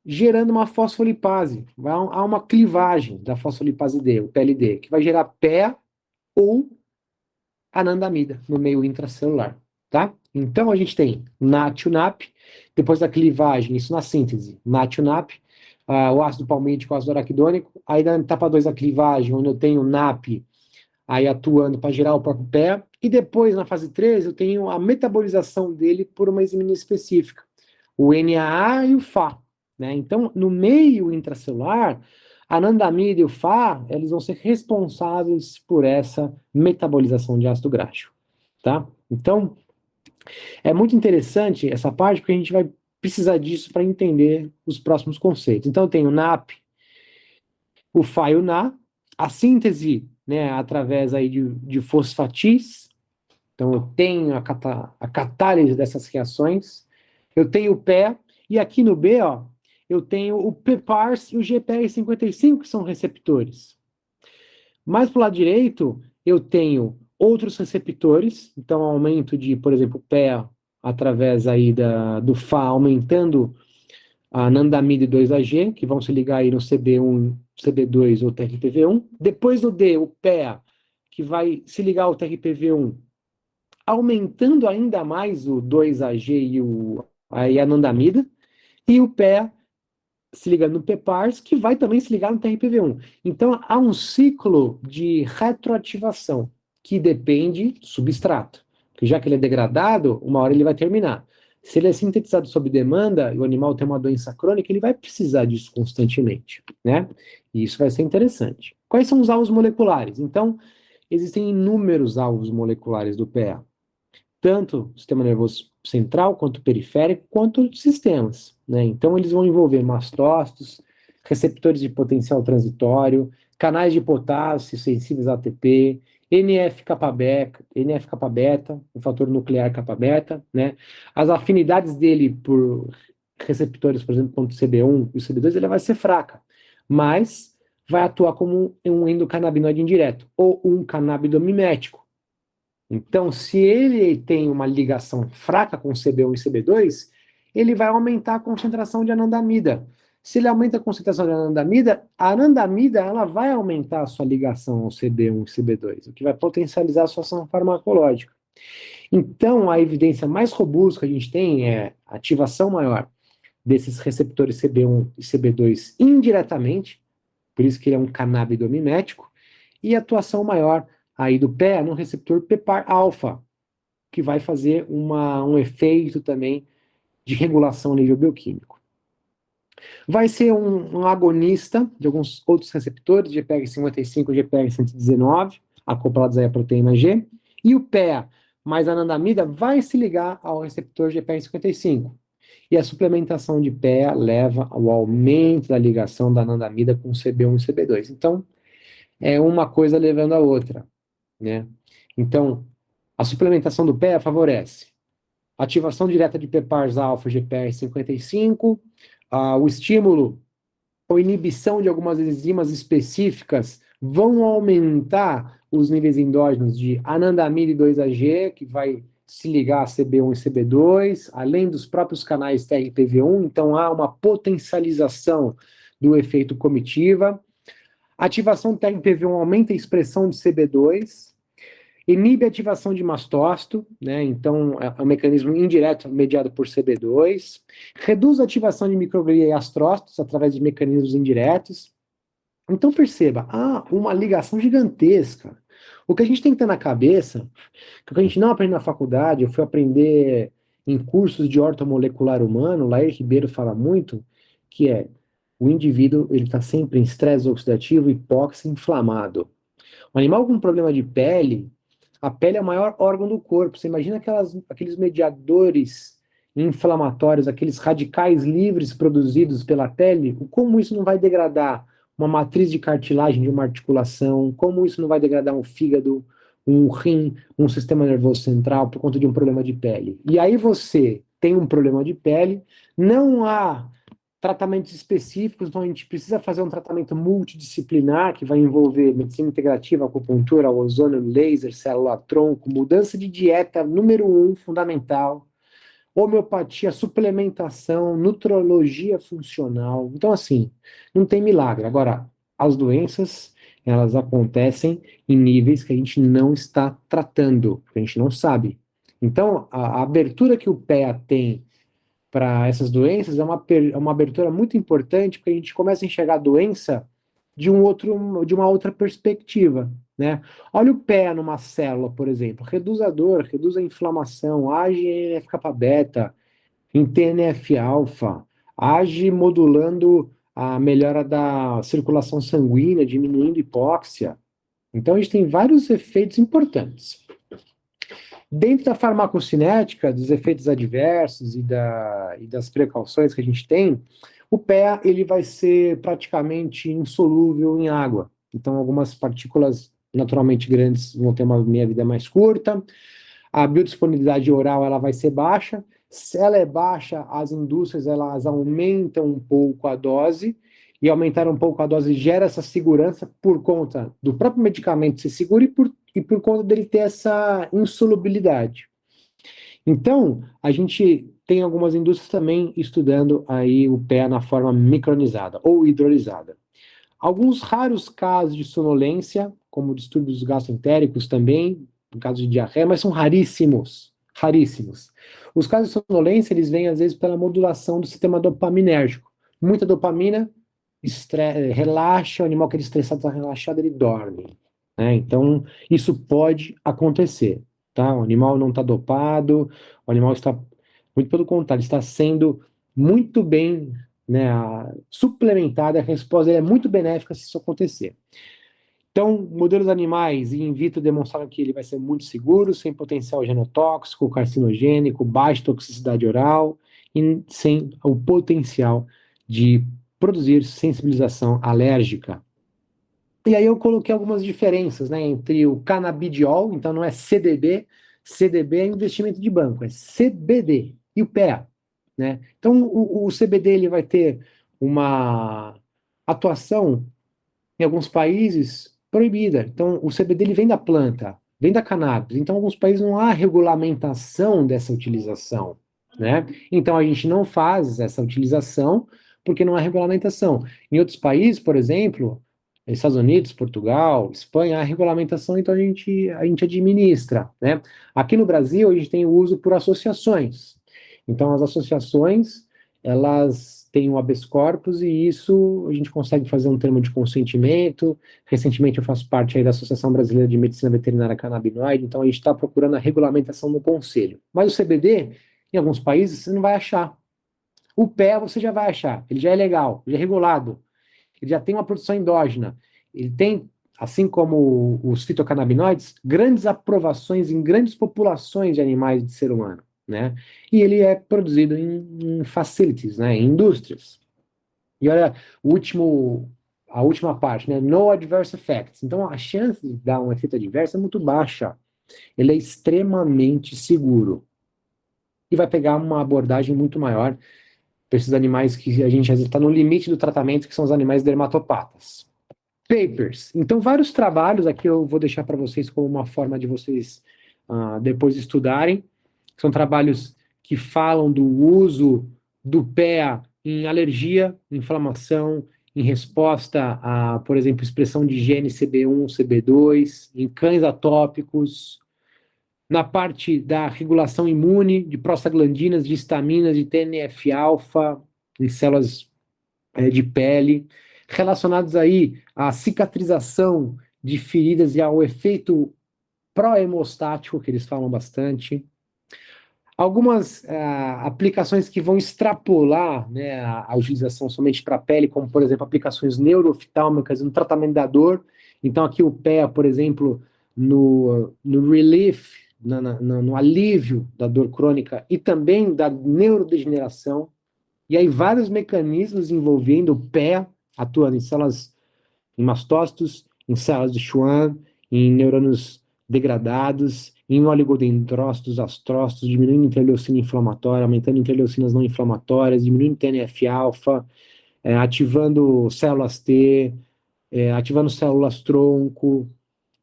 gerando uma fosfolipase. Há uma clivagem da fosfolipase D, o PLD, que vai gerar PEA ou anandamida no meio intracelular, tá? Então a gente tem NAT e NAP, depois da clivagem, isso na síntese, NAT e NAP, o ácido palmítico, o ácido araquidônico, aí na etapa 2 da clivagem, onde eu tenho o NAP aí atuando para gerar o próprio PEA, e depois na fase 3 eu tenho a metabolização dele por uma enzima específica, o NAA e o FA, né? Então, no meio intracelular, a anandamida e o FA, eles vão ser responsáveis por essa metabolização de ácido graxo, tá? Então, é muito interessante essa parte, porque a gente vai precisar disso para entender os próximos conceitos. Então, eu tenho o NAP, o FA e o NA, a síntese, né, através aí de fosfatis, então eu tenho a catálise dessas reações, eu tenho o PEA, e aqui no B, ó, eu tenho o PPARS e o GPR55, que são receptores. Mais para o lado direito, eu tenho outros receptores, então aumento de, por exemplo, PEA através aí do FA, aumentando a anandamida e 2-AG, que vão se ligar aí no CB1, CB2 ou TRPV1. Depois no D, o PEA, que vai se ligar ao TRPV1, aumentando ainda mais o 2-AG e a anandamida. E o PEA se liga no PPARS, que vai também se ligar no TRPV1. Então, há um ciclo de retroativação, que depende do substrato. Porque já que ele é degradado, uma hora ele vai terminar. Se ele é sintetizado sob demanda e o animal tem uma doença crônica, ele vai precisar disso constantemente, né? E isso vai ser interessante. Quais são os alvos moleculares? Então, existem inúmeros alvos moleculares do PEA. Tanto o sistema nervoso central, quanto periférico, quanto outros sistemas, né? Então, eles vão envolver mastócitos, receptores de potencial transitório, canais de potássio sensíveis a ATP, NF-kappa-beta, o fator nuclear kappa-beta, né? As afinidades dele por receptores, por exemplo, quanto o CB1 e o CB2, ele vai ser fraca, mas vai atuar como um endocannabinoide indireto, ou um canabidomimético. Então, se ele tem uma ligação fraca com CB1 e CB2, ele vai aumentar a concentração de anandamida. Se ele aumenta a concentração de anandamida, a anandamida ela vai aumentar a sua ligação ao CB1 e CB2, o que vai potencializar a sua ação farmacológica. Então, a evidência mais robusta que a gente tem é a ativação maior desses receptores CB1 e CB2 indiretamente, por isso que ele é um canabidomimético, e a atuação maior aí do PEA no receptor PPAR-alfa, que vai fazer um efeito também de regulação a nível bioquímico. Vai ser um agonista de alguns outros receptores, GPR55 e GPR119, acoplados aí à proteína G, e o PEA mais anandamida vai se ligar ao receptor GPR55. E a suplementação de PEA leva ao aumento da ligação da anandamida com CB1 e CB2. Então, é uma coisa levando a outra, né? Então, a suplementação do PEA favorece ativação direta de PPARs alfa GPR55, o estímulo ou inibição de algumas enzimas específicas vão aumentar os níveis endógenos de anandamida e 2-AG, que vai se ligar a CB1 e CB2, além dos próprios canais TRPV1, então há uma potencialização do efeito comitiva. A ativação do TRPV1 aumenta a expressão de CB2, inibe a ativação de mastócito, né? Então é um mecanismo indireto mediado por CB2, reduz a ativação de microglia e astrócitos através de mecanismos indiretos. Então perceba, há uma ligação gigantesca. O que a gente tem que ter na cabeça, que a gente não aprende na faculdade, eu fui aprender em cursos de ortomolecular humano, Lair Ribeiro fala muito, que é o indivíduo ele está sempre em estresse oxidativo, hipóxia, inflamado. O animal com problema de pele, A pele é o maior órgão do corpo. Você imagina aqueles mediadores inflamatórios, aqueles radicais livres produzidos pela pele, como isso não vai degradar uma matriz de cartilagem de uma articulação, como isso não vai degradar um fígado, um rim, um sistema nervoso central por conta de um problema de pele. E aí você tem um problema de pele, não há tratamentos específicos, então a gente precisa fazer um tratamento multidisciplinar que vai envolver medicina integrativa, acupuntura, ozônio, laser, célula-tronco, mudança de dieta, número 1, fundamental, homeopatia, suplementação, nutrologia funcional. Então, assim, não tem milagre. Agora, as doenças, elas acontecem em níveis que a gente não está tratando, que a gente não sabe. Então, a abertura que o PEA tem para essas doenças é uma abertura muito importante, porque a gente começa a enxergar a doença de uma outra perspectiva, né? Olha o pé numa célula, por exemplo, reduz a dor, reduz a inflamação, age em NF-κ-beta, em TNF-alfa, age modulando a melhora da circulação sanguínea, diminuindo hipóxia. Então a gente tem vários efeitos importantes. Dentro da farmacocinética, dos efeitos adversos e das precauções que a gente tem, o pé ele vai ser praticamente insolúvel em água. Então, algumas partículas naturalmente grandes vão ter uma meia-vida mais curta. A biodisponibilidade oral ela vai ser baixa. Se ela é baixa, as indústrias elas aumentam um pouco a dose, e aumentar um pouco a dose gera essa segurança por conta do próprio medicamento ser seguro e por conta dele ter essa insolubilidade. Então, a gente tem algumas indústrias também estudando aí o pé na forma micronizada ou hidrolisada. Alguns raros casos de sonolência, como distúrbios gastroentéricos também, no caso de diarreia, mas são raríssimos, raríssimos. Os casos de sonolência, eles vêm às vezes pela modulação do sistema dopaminérgico. Muita dopamina relaxa, o animal que ele estressado está relaxado, ele dorme. Né? Então, isso pode acontecer. Tá? O animal não está dopado, o animal está, muito pelo contrário, está sendo muito bem, né, suplementado, a resposta é muito benéfica se isso acontecer. Então, modelos animais e in vitro demonstraram que ele vai ser muito seguro, sem potencial genotóxico, carcinogênico, baixa toxicidade oral e sem o potencial de produzir sensibilização alérgica. E aí eu coloquei algumas diferenças, né, entre o canabidiol, então não é CDB, CDB é investimento de banco, é CBD, e o PEA, né? Então o CBD ele vai ter uma atuação em alguns países proibida. Então o CBD ele vem da planta, vem da cannabis. Então em alguns países não há regulamentação dessa utilização, né? Então a gente não faz essa utilização porque não há regulamentação. Em outros países, por exemplo, Estados Unidos, Portugal, Espanha, há regulamentação, então a gente administra, né? Aqui no Brasil, a gente tem o uso por associações. Então, as associações, elas têm o habeas corpus e isso a gente consegue fazer um termo de consentimento. Recentemente, eu faço parte aí da Associação Brasileira de Medicina Veterinária Canabinoide, então a gente está procurando a regulamentação no conselho. Mas o CBD, em alguns países, você não vai achar. O pé você já vai achar, ele já é legal, já é regulado, ele já tem uma produção endógena, ele tem, assim como os fitocannabinoides, grandes aprovações em grandes populações de animais de ser humano, né? E ele é produzido em facilities, né, em indústrias. E olha, a última parte, né, no adverse effects. Então, a chance de dar um efeito adverso é muito baixa. Ele é extremamente seguro. E vai pegar uma abordagem muito maior para esses animais que a gente está no limite do tratamento, que são os animais dermatopatas. Papers. Então, vários trabalhos, aqui eu vou deixar para vocês como uma forma de vocês depois estudarem. São trabalhos que falam do uso do PEA em alergia, inflamação, em resposta a, por exemplo, expressão de gene CB1, CB2, em cães atópicos, na parte da regulação imune, de prostaglandinas, de histaminas, de TNF-alfa, em células de pele, relacionados aí à cicatrização de feridas e ao efeito pró-hemostático, que eles falam bastante. Algumas aplicações que vão extrapolar, né, a utilização somente para a pele, como, por exemplo, aplicações neurooftálmicas no tratamento da dor. Então, aqui o PEA, por exemplo, no relief, no alívio da dor crônica e também da neurodegeneração. E aí vários mecanismos envolvendo o pé, atuando em células, em mastócitos, em células de Schwann, em neurônios degradados, em oligodendrócitos, astrócitos, diminuindo a interleucina inflamatória, aumentando interleucinas não inflamatórias, diminuindo TNF-alfa, ativando células T, ativando células-tronco,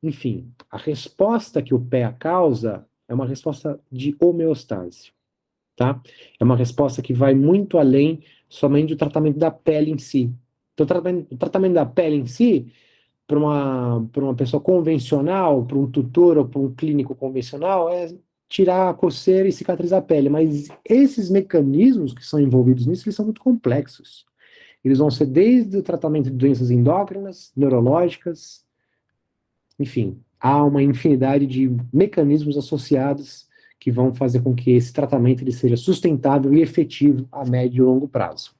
enfim. A resposta que o pé causa é uma resposta de homeostase, tá? É uma resposta que vai muito além somente do tratamento da pele em si. Então, o tratamento da pele em si, para uma pessoa convencional, para um tutor ou para um clínico convencional, é tirar a coceira e cicatrizar a pele. Mas esses mecanismos que são envolvidos nisso, eles são muito complexos. Eles vão ser desde o tratamento de doenças endócrinas, neurológicas, enfim, há uma infinidade de mecanismos associados que vão fazer com que esse tratamento ele seja sustentável e efetivo a médio e longo prazo.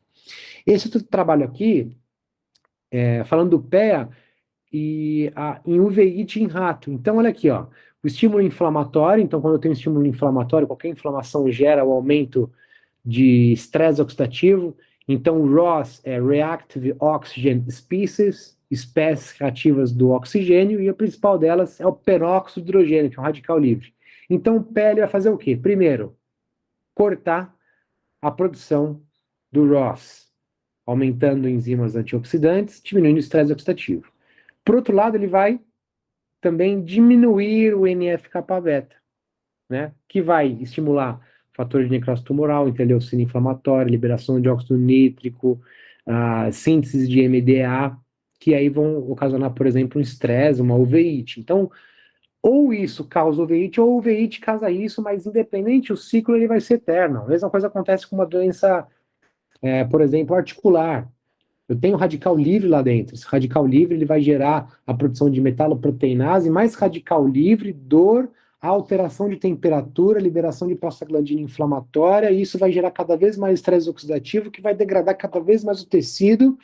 Esse outro trabalho aqui, falando do PEA em uveíte em rato. Então, olha aqui, ó, o estímulo inflamatório. Então, quando eu tenho estímulo inflamatório, qualquer inflamação gera o aumento de estresse oxidativo. Então, o ROS é Reactive Oxygen Species, espécies reativas do oxigênio, e a principal delas é o peróxido de hidrogênio, que é um radical livre. Então, o PL vai fazer o quê? Primeiro, cortar a produção do ROS, aumentando enzimas antioxidantes, diminuindo o estresse oxidativo. Por outro lado, ele vai também diminuir o NF-kappa-beta, né, que vai estimular fatores de necrose tumoral, interleucina inflamatória, liberação de óxido nítrico, síntese de MDA, que aí vão ocasionar, por exemplo, um estresse, uma uveíte. Então, ou isso causa uveíte, ou uveíte causa isso, mas independente, o ciclo ele vai ser eterno. A mesma coisa acontece com uma doença, por exemplo, articular. Eu tenho radical livre lá dentro. Esse radical livre ele vai gerar a produção de metaloproteinase, mais radical livre, dor, alteração de temperatura, liberação de prostaglandina inflamatória, e isso vai gerar cada vez mais estresse oxidativo, que vai degradar cada vez mais o tecido.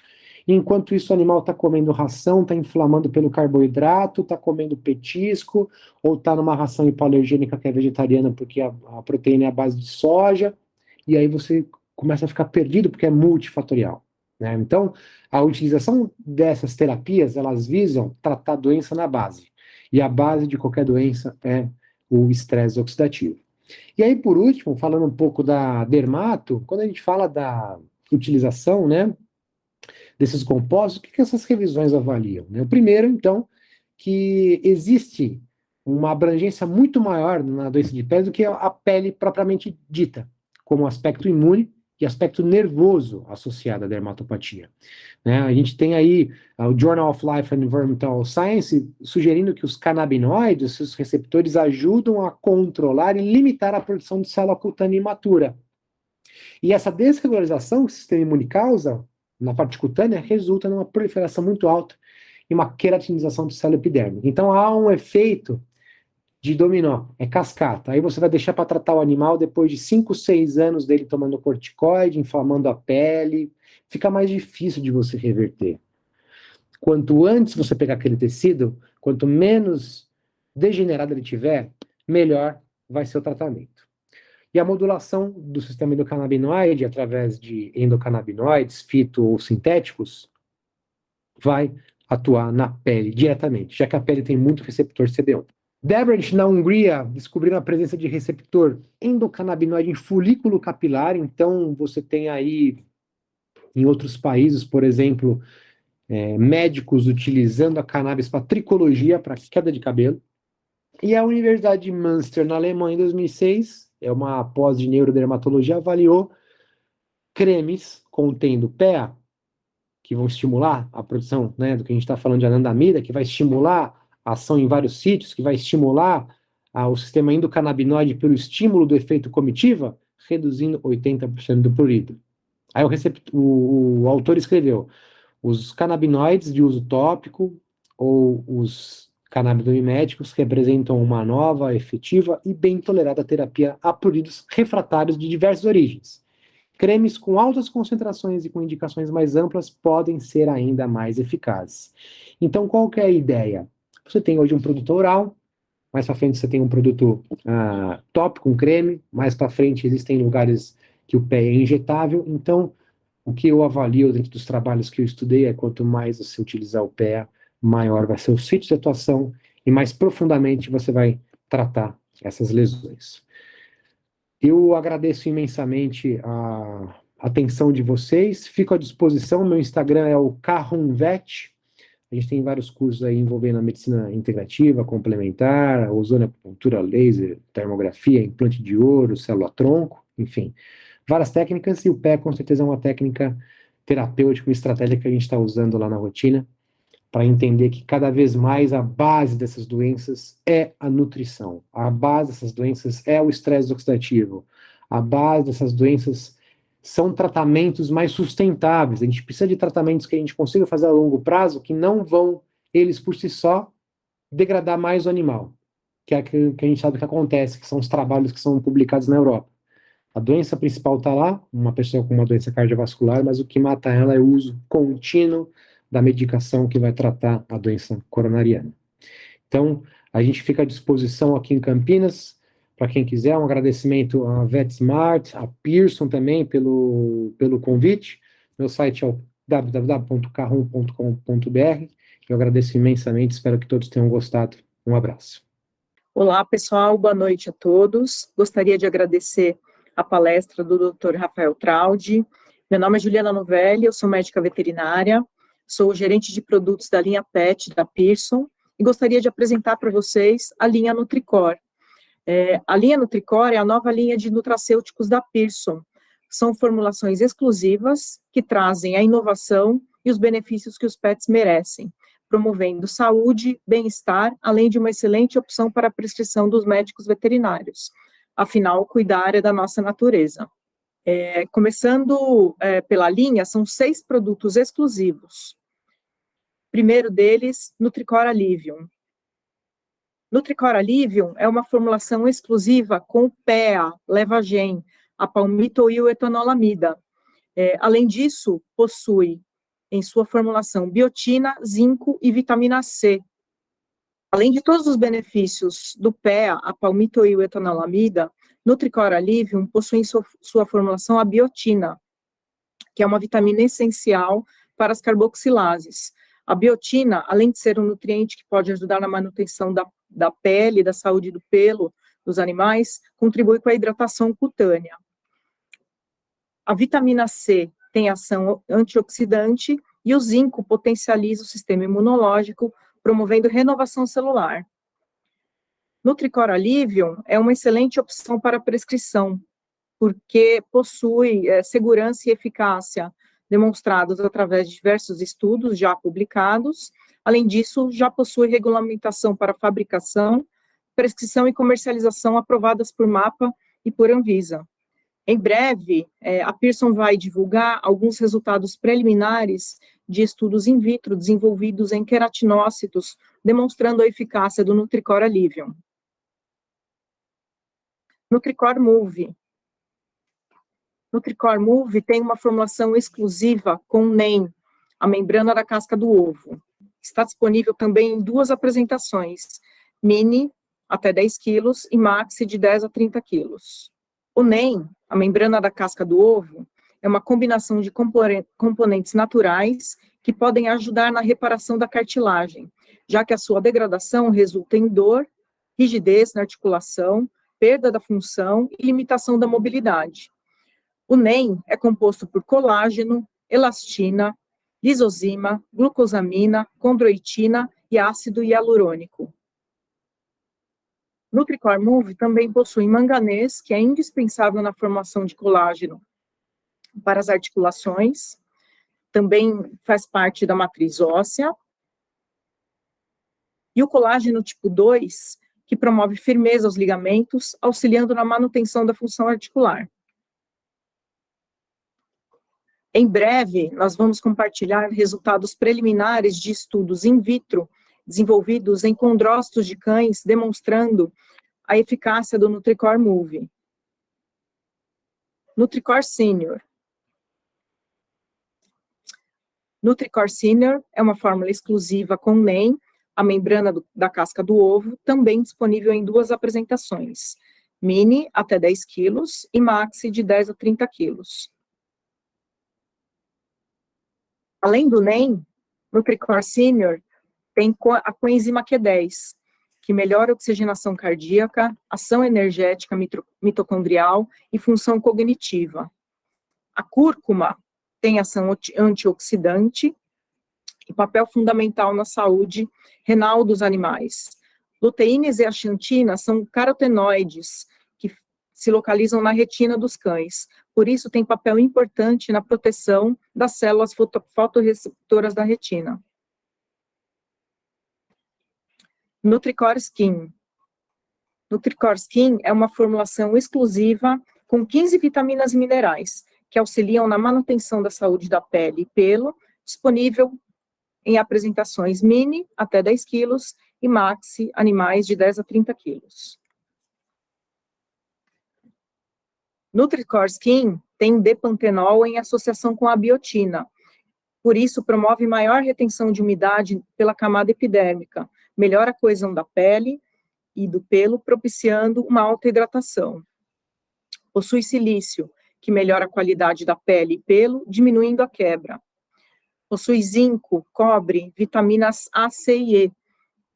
Enquanto isso, o animal está comendo ração, está inflamando pelo carboidrato, está comendo petisco, ou está numa ração hipoalergênica que é vegetariana, porque a proteína é a base de soja, e aí você começa a ficar perdido, porque é multifatorial, né? Então, a utilização dessas terapias, elas visam tratar a doença na base. E a base de qualquer doença é o estresse oxidativo. E aí, por último, falando um pouco da dermato, quando a gente fala da utilização, né, desses compostos, o que essas revisões avaliam, né? O primeiro, então, que existe uma abrangência muito maior na doença de pele do que a pele propriamente dita, como aspecto imune e aspecto nervoso associado à dermatopatia, né? A gente tem aí o Journal of Life and Environmental Science sugerindo que os canabinoides, seus receptores, ajudam a controlar e limitar a produção de célula cutânea imatura. E essa desregularização que o sistema imune causa na parte cutânea resulta numa proliferação muito alta e uma queratinização de célula epidérmica. Então há um efeito de dominó, é cascata. Aí você vai deixar para tratar o animal depois de 5, 6 anos dele tomando corticoide, inflamando a pele, fica mais difícil de você reverter. Quanto antes você pegar aquele tecido, quanto menos degenerado ele tiver, melhor vai ser o tratamento. E a modulação do sistema endocannabinoide, através de endocannabinoides, fito ou sintéticos, vai atuar na pele diretamente, já que a pele tem muito receptor CB1. Debrecht, na Hungria, descobriram a presença de receptor endocannabinoide em folículo capilar. Então, você tem aí, em outros países, por exemplo, médicos utilizando a cannabis para tricologia, para queda de cabelo. E a Universidade de Münster, na Alemanha, em 2006, uma pós de neurodermatologia, avaliou cremes contendo PEA, que vão estimular a produção, né, do que a gente está falando de anandamida, que vai estimular a ação em vários sítios, que vai estimular o sistema endocannabinoide pelo estímulo do efeito comitiva, reduzindo 80% do prurido. Aí o autor escreveu: os canabinoides de uso tópico ou os canabinoiméticos representam uma nova, efetiva e bem tolerada terapia a pruridos refratários de diversas origens. Cremes com altas concentrações e com indicações mais amplas podem ser ainda mais eficazes. Então, qual que é a ideia? Você tem hoje um produto oral, mais para frente você tem um produto tópico, um creme, mais para frente existem lugares que o pé é injetável. Então, o que eu avalio dentro dos trabalhos que eu estudei é quanto mais você utilizar o pé, maior vai ser o sítio de atuação e mais profundamente você vai tratar essas lesões. Eu agradeço imensamente a atenção de vocês, fico à disposição, meu Instagram é o Carrumvet, a gente tem vários cursos aí envolvendo a medicina integrativa, complementar, ozonoacupuntura, laser, termografia, implante de ouro, célula-tronco, enfim, várias técnicas, e o pé com certeza é uma técnica terapêutica, uma estratégia que a gente está usando lá na rotina, para entender que cada vez mais a base dessas doenças é a nutrição. A base dessas doenças é o estresse oxidativo. A base dessas doenças são tratamentos mais sustentáveis. A gente precisa de tratamentos que a gente consiga fazer a longo prazo, que não vão, eles por si só, degradar mais o animal. Que é que a gente sabe que acontece, que são os trabalhos que são publicados na Europa. A doença principal está lá, uma pessoa com uma doença cardiovascular, mas o que mata ela é o uso contínuo da medicação que vai tratar a doença coronariana. Então, a gente fica à disposição aqui em Campinas, para quem quiser, um agradecimento à VetSmart, a Pearson também pelo convite. Meu site é o www.carrum.com.br. Eu agradeço imensamente, espero que todos tenham gostado. Um abraço. Olá, pessoal, boa noite a todos. Gostaria de agradecer a palestra do Dr. Rafael Traldi. Meu nome é Juliana Novelli, eu sou médica veterinária, sou gerente de produtos da linha PET da Pearson e gostaria de apresentar para vocês a linha Nutricor. A linha Nutricor é a nova linha de nutracêuticos da Pearson. São formulações exclusivas que trazem a inovação e os benefícios que os pets merecem, promovendo saúde, bem-estar, além de uma excelente opção para a prescrição dos médicos veterinários. Afinal, cuidar é da nossa natureza. Começando pela linha, são 6 produtos exclusivos. Primeiro deles, Nutricor Alivium. Nutricor Alivium é uma formulação exclusiva com PEA, Levagen, a palmitoil-etanolamida. Além disso, possui em sua formulação biotina, zinco e vitamina C. Além de todos os benefícios do PEA, a palmitoil-etanolamida, Nutricor Alivium possui em sua formulação a biotina, que é uma vitamina essencial para as carboxilases. A biotina, além de ser um nutriente que pode ajudar na manutenção da pele, da saúde do pelo dos animais, contribui com a hidratação cutânea. A vitamina C tem ação antioxidante e o zinco potencializa o sistema imunológico, promovendo renovação celular. Nutricor Alivium é uma excelente opção para prescrição, porque possui segurança e eficácia demonstrados através de diversos estudos já publicados. Além disso, já possui regulamentação para fabricação, prescrição e comercialização aprovadas por MAPA e por Anvisa. Em breve, a Pearson vai divulgar alguns resultados preliminares de estudos in vitro desenvolvidos em queratinócitos, demonstrando a eficácia do Nutricor Alivium. Nutricor Move. Nutricor Move tem uma formulação exclusiva com NEM, a membrana da casca do ovo. Está disponível também em 2 apresentações, mini, até 10 quilos, e maxi, de 10 a 30 quilos. O NEM, a membrana da casca do ovo, é uma combinação de componentes naturais que podem ajudar na reparação da cartilagem, já que a sua degradação resulta em dor, rigidez na articulação, perda da função e limitação da mobilidade. O NEM é composto por colágeno, elastina, lisozima, glucosamina, condroitina e ácido hialurônico. Nutricor Move também possui manganês, que é indispensável na formação de colágeno para as articulações, também faz parte da matriz óssea, e o colágeno tipo 2, que promove firmeza aos ligamentos, auxiliando na manutenção da função articular. Em breve, nós vamos compartilhar resultados preliminares de estudos in vitro desenvolvidos em condrócitos de cães, demonstrando a eficácia do Nutricor Move. Nutricor Senior. Nutricor Senior é uma fórmula exclusiva com NEM, a membrana da casca do ovo, também disponível em 2 apresentações, mini até 10 quilos e maxi de 10 a 30 quilos. Além do NEM, Nutricor Senior tem a coenzima Q10, que melhora a oxigenação cardíaca, ação energética mitocondrial e função cognitiva. A cúrcuma tem ação antioxidante e papel fundamental na saúde renal dos animais. Luteína e zeaxantina são carotenoides que se localizam na retina dos cães, por isso tem papel importante na proteção das células fotorreceptoras da retina. Nutricor Skin. Nutricor Skin é uma formulação exclusiva com 15 vitaminas e minerais, que auxiliam na manutenção da saúde da pele e pelo, disponível em apresentações mini, até 10 quilos, e maxi, animais de 10 a 30 quilos. Nutricor Skin tem depantenol em associação com a biotina, por isso promove maior retenção de umidade pela camada epidérmica, melhora a coesão da pele e do pelo, propiciando uma alta hidratação. Possui silício, que melhora a qualidade da pele e pelo, diminuindo a quebra. Possui zinco, cobre, vitaminas A, C e E,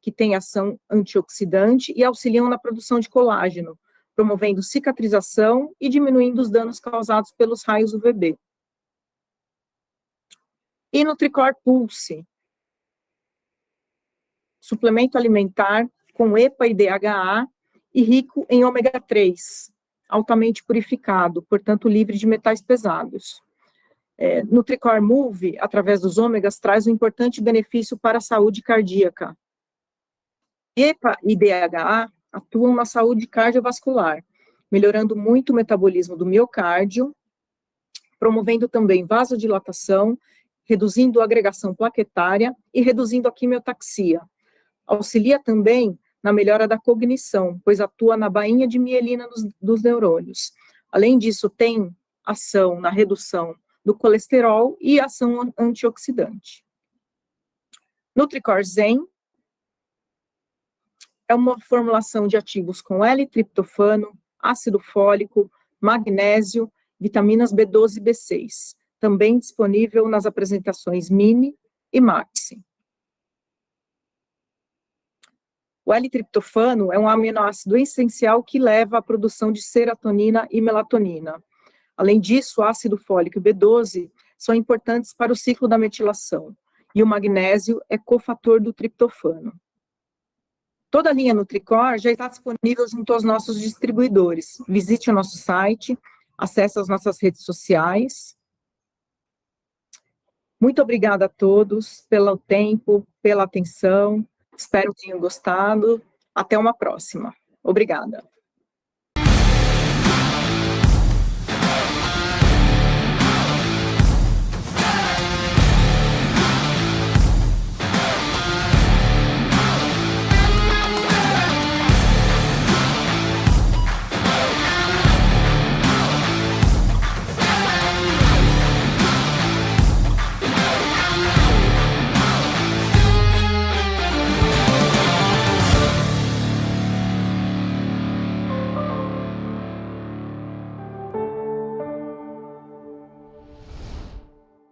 que têm ação antioxidante e auxiliam na produção de colágeno, promovendo cicatrização e diminuindo os danos causados pelos raios UVB. E Nutricor Pulse, suplemento alimentar com EPA e DHA e rico em ômega 3, altamente purificado, portanto livre de metais pesados. Nutricor Move, através dos ômegas, traz um importante benefício para a saúde cardíaca. EPA e DHA atuam na saúde cardiovascular, melhorando muito o metabolismo do miocárdio, promovendo também vasodilatação, reduzindo a agregação plaquetária e reduzindo a quimiotaxia. Auxilia também na melhora da cognição, pois atua na bainha de mielina dos neurônios. Além disso, tem ação na redução do colesterol e ação antioxidante. Nutricor Zen é uma formulação de ativos com L-triptofano, ácido fólico, magnésio, vitaminas B12 e B6, também disponível nas apresentações mini e maxi. O L-triptofano é um aminoácido essencial que leva à produção de serotonina e melatonina. Além disso, o ácido fólico e B12 são importantes para o ciclo da metilação, e o magnésio é cofator do triptofano. Toda a linha Nutricor já está disponível junto aos nossos distribuidores. Visite o nosso site, acesse as nossas redes sociais. Muito obrigada a todos pelo tempo, pela atenção. Espero que tenham gostado. Até uma próxima. Obrigada.